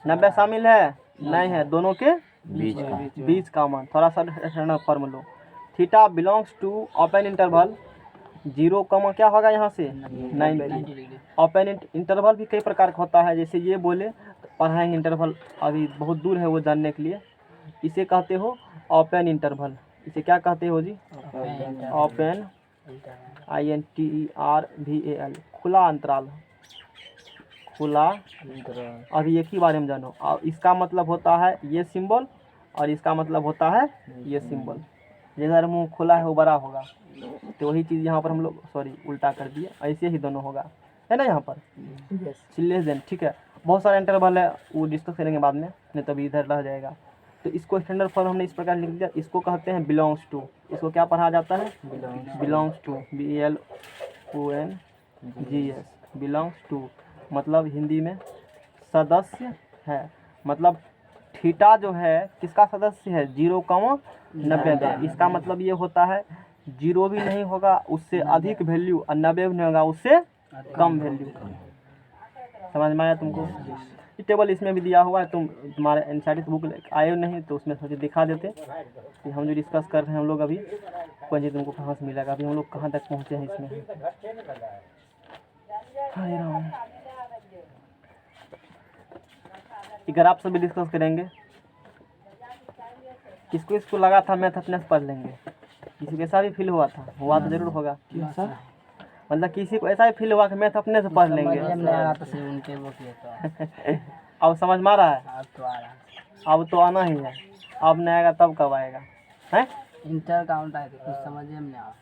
90 शामिल है नहीं है, दोनों के बीच का मान। थोड़ा सा फॉर्म लो, theta belongs to open interval 0, क्या होगा यहाँ से 90। ओपन इंटरवल भी कई प्रकार का होता है, जैसे ये बोले तो पढ़ाएंगे इंटरवल, अभी बहुत दूर है वो जानने के लिए। इसे कहते हो ओपन इंटरवल, इसे क्या कहते हो जी, ओपन INTERVAL, खुला अंतराल, खुला। अभी एक ही बारे में जानो, और इसका मतलब होता है ये सिंबल, और इसका मतलब होता है ये सिंबल। जैसा मुंह खुला है वो बड़ा होगा, तो वही चीज़ यहाँ पर हम लोग सॉरी उल्टा कर दिए, ऐसे ही दोनों होगा, है ना यहाँ पर लेस देन, ठीक है। बहुत सारे इंटरवल है, वो डिस्कस करेंगे बाद में, नहीं तो अभी इधर रह जाएगा। तो इसको स्टैंडर्ड फॉर्म हमने इस प्रकार लिख दिया, इसको कहते हैं बिलोंग्स टू। इसको क्या पढ़ा जाता है, belongs to, BLONGS, belongs to मतलब हिंदी में सदस्य है। मतलब थीटा जो है किसका सदस्य है, 0,90। इसका मतलब ये होता है 0 भी नहीं होगा उससे अधिक वैल्यू, और 90 भी नहीं होगा उससे कम वैल्यू। समझ में आया तुमको? ये टेबल इसमें भी दिया हुआ है, तुम्हारे एनसीईआरटी बुक आए नहीं तो उसमें सोचे दिखा देते कि हम जो डिस्कस कर रहे हैं हम लोग अभी, कोई चीज़ तुमको कहाँ से मिलेगा, अभी हम लोग कहाँ तक पहुँचे हैं इसमें। हाय राम, ग्राफ से भी डिस्कस करेंगे। किसको इसको लगा था मैथ अपने से पढ़ लेंगे, किसी को ऐसा भी फील हुआ था, हुआ तो जरूर होगा, मतलब किसी को ऐसा ही फील हुआ कि मैथ अपने से पढ़ लेंगे। अब समझ में आ रहा है, अब तो आना ही है, अब नहीं आएगा तब कब आएगा, है इंटर काउंट आए थे, कुछ समझ में नहीं आया।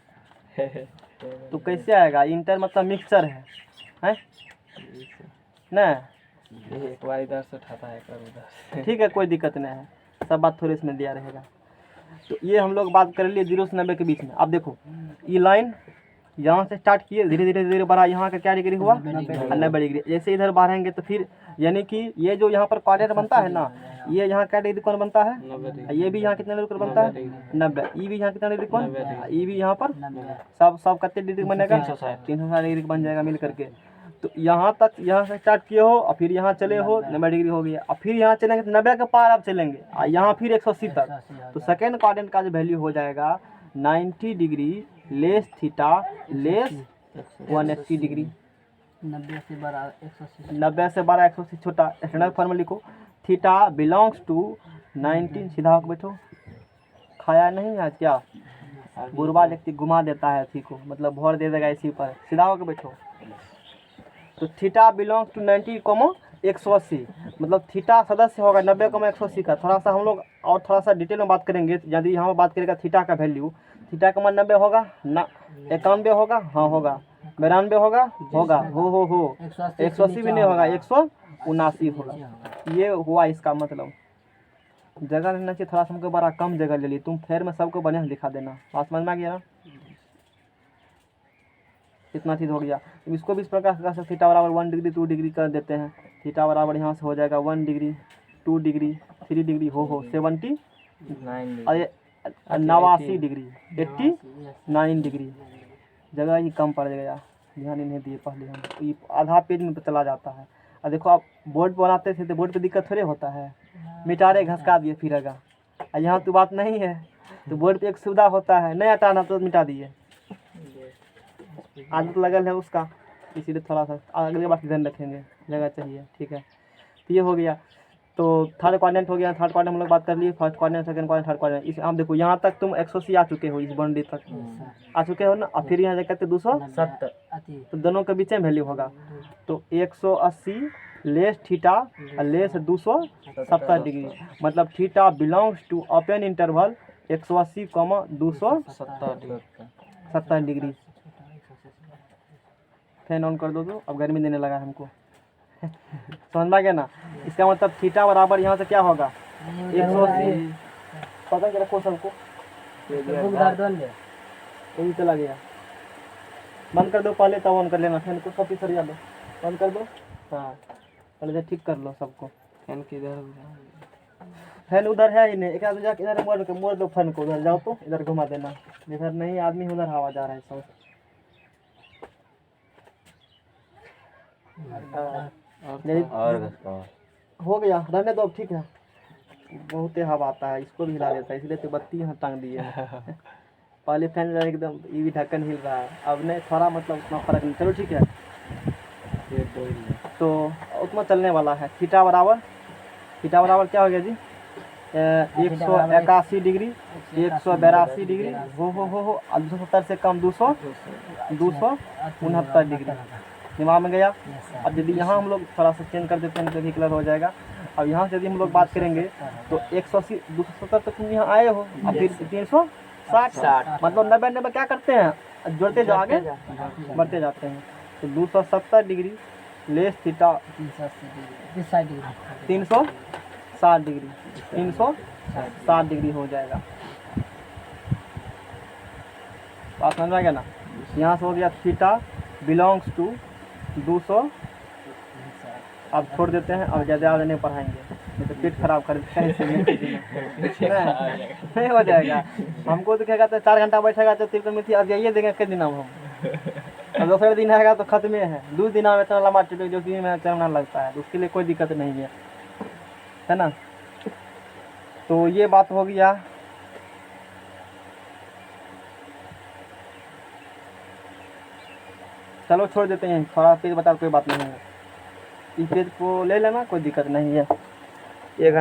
तो कैसे आएगा, इंटर मतलब मिक्सचर है ना, एक बार इधर से उठाता है, एक बार उधर से। ठीक है, कोई दिक्कत नहीं है, सब बात थोड़े इसमें दिया रहेगा। तो ये हम लोग बात कर लिए 0 से 90 के बीच में। अब देखो ये लाइन यहाँ से स्टार्ट किए, धीरे धीरे धीरे बढ़ा, यहाँ का क्या डिग्री हुआ, 90 डिग्री। जैसे इधर बढ़ेंगे तो फिर यानी कि ये जो यहाँ पर क्वाड्रेंट बनता है ना, ये यहाँ क्या डिग्री कोण बनता है, ये भी यहाँ कितना डिग्री कोण बनता है 90, ये भी यहाँ कितना डिग्री कोण, ये भी यहाँ पर सब कितने डिग्री बनेगा, 360 डिग्री बन जाएगा मिल करके। तो यहाँ तक, यहाँ से स्टार्ट किए हो और फिर यहाँ चले हो 90 डिग्री हो गया, और फिर यहाँ चलेंगे तो 90 के पार आप चलेंगे, और यहाँ फिर 180 तक। तो सेकेंड क्वाड्रेंट का जो वैल्यू हो जाएगा 90 degree less theta less 180 degree. 90 से बड़ा 180, 90 से बड़ा 180 छोटा। स्टैंडर्ड फॉर्म में लिखो, थीटा बिलोंग्स टू 90, सीधा होकर बैठो, खाया नहीं है क्या, बुरबा व्यक्ति घुमा देता है इसी को, मतलब भर दे देगा इसी पर, सीधा होकर बैठो। तो थीटा बिलोंग्स टू 90, 180, मतलब थीटा सदस्य होगा 90, 180 का। थोड़ा सा हम लोग और थोड़ा सा डिटेल में बात करेंगे, यदि यहाँ पर बात करेगा थीटा का वैल्यू, थीटा का मान 90 होगा ना, 91 होगा, हाँ होगा, 92 होगा, होगा, हो 180 भी नहीं होगा, 179 होगा। ये हुआ इसका मतलब। जगह लेना चाहिए थोड़ा सा, हमको बड़ा कम जगह ले ली तुम, फेर में सबको बढ़िया से दिखा देना। बात समझ में आ गया ना, इतना चीज़ हो गया। इसको भी इस प्रकार से कर सकते, थीटा बराबर 1 डिग्री 2 डिग्री कर देते हैं। थीटा बराबर यहाँ से हो जाएगा 1 डिग्री 2 डिग्री 3 डिग्री, हो 79, और 89 डिग्री 89 डिग्री जगह ही कम पड़ गया, ध्यान ही नहीं दिए पहले हम, ये आधा पेज में चला जाता है। और देखो आप बोर्ड पर बनाते थे तो बोर्ड पे दिक्कत थोड़े होता है, मिटारे घसका दिए फिरेगा। और यहाँ तो बात नहीं है, तो बोर्ड पे एक सुविधा होता है, नहीं हटाना तो मिटा दिए, आदत लगल है उसका, इसीलिए थोड़ा सा अगले बार ध्यान रखेंगे, जगह चाहिए। ठीक है, तो ये हो गया। तो थर्ड क्वाड्रेंट हो गया, थर्ड क्वाड्रेंट हम लोग बात कर लिए, first quadrant, second quadrant, third quadrant. इस आप देखो यहाँ तक तुम 180 आ चुके हो, इस बाउंड्री तक आ चुके हो ना। और फिर यहाँ जाकर 270, तो दोनों के बीच में वैल्यू होगा। तो 180 लेस थीटा लेस 270 डिग्री, मतलब theta belongs to open interval 180, 270 degree. Fan on कर दो तो अब गर्मी देने लगा हमको। समझ में आ गया ना। इसका मतलब थीटा बराबर यहाँ से क्या होगा 180, पता क्या रखो सबको, यही चला गया। बंद कर दो पहले, तब ऑन कर लेना फैन को, सब सरिया दो, बंद कर दो। हाँ पहले से ठीक कर लो सबको। फैन किधर फैन उधर है ही नहीं, एक आदमी जाके इधर मोड़ दो फैन को, उधर जाओ तो इधर घुमा देना, इधर नहीं आदमी उधर हवा जा रहा है सब। और घसकाओ। हो गया, रहने दो अब, ठीक है। बहुत ही हवा आता है, इसको भी हिला देता है, इसलिए तो बत्ती यहाँ टांग दिए हैं। पहले फैन एकदम ये भी ढक्कन हिल रहा है, अब नहीं थोड़ा मतलब उतना फर्क नहीं। चलो ठीक है, तो उतना चलने वाला है। थीटा बराबर क्या हो गया जी 181 डिग्री 182 डिग्री हो 270 से कम 269 डिग्री। दिमाग में गया। अब यदि यहाँ हम लोग थोड़ा सा चेंज कर देते हैं तो भी क्लियर हो जाएगा। अब यहाँ से यदि हम लोग बात करेंगे तो 180 270 तक तुम यहाँ आए हो, और फिर 360 मतलब 90 क्या करते हैं, जोड़ते जो आगे बढ़ते जाते हैं। तो 270 डिग्री लेस थीटा 360 डिग्री हो जाएगा। बात समझ में आ गया ना। यहाँ से हो गया थीटा बिलोंग्स टू 200। अब छोड़ देते हैं, अब ज़्यादा नहीं पढ़ाएंगे, नहीं तो पेट खराब कर देते हैं। नहीं हो जाएगा, हमको दिखेगा तो 4 घंटा बैठेगा तो त्रिकोणमिति अब जाइए देंगे कितने दिन हम और दूसरे दिन आएगा तो खत्म है। 2 दिन में इतना लंबा टूट जो कि में चलना लगता है, तो उसके लिए कोई दिक्कत नहीं है ना। तो ये बात हो गया। चलो छोड़ देते हैं, थोड़ा पेज बता, कोई बात नहीं है। इस पेज को ले लेना, कोई दिक्कत नहीं है। 1 घंटा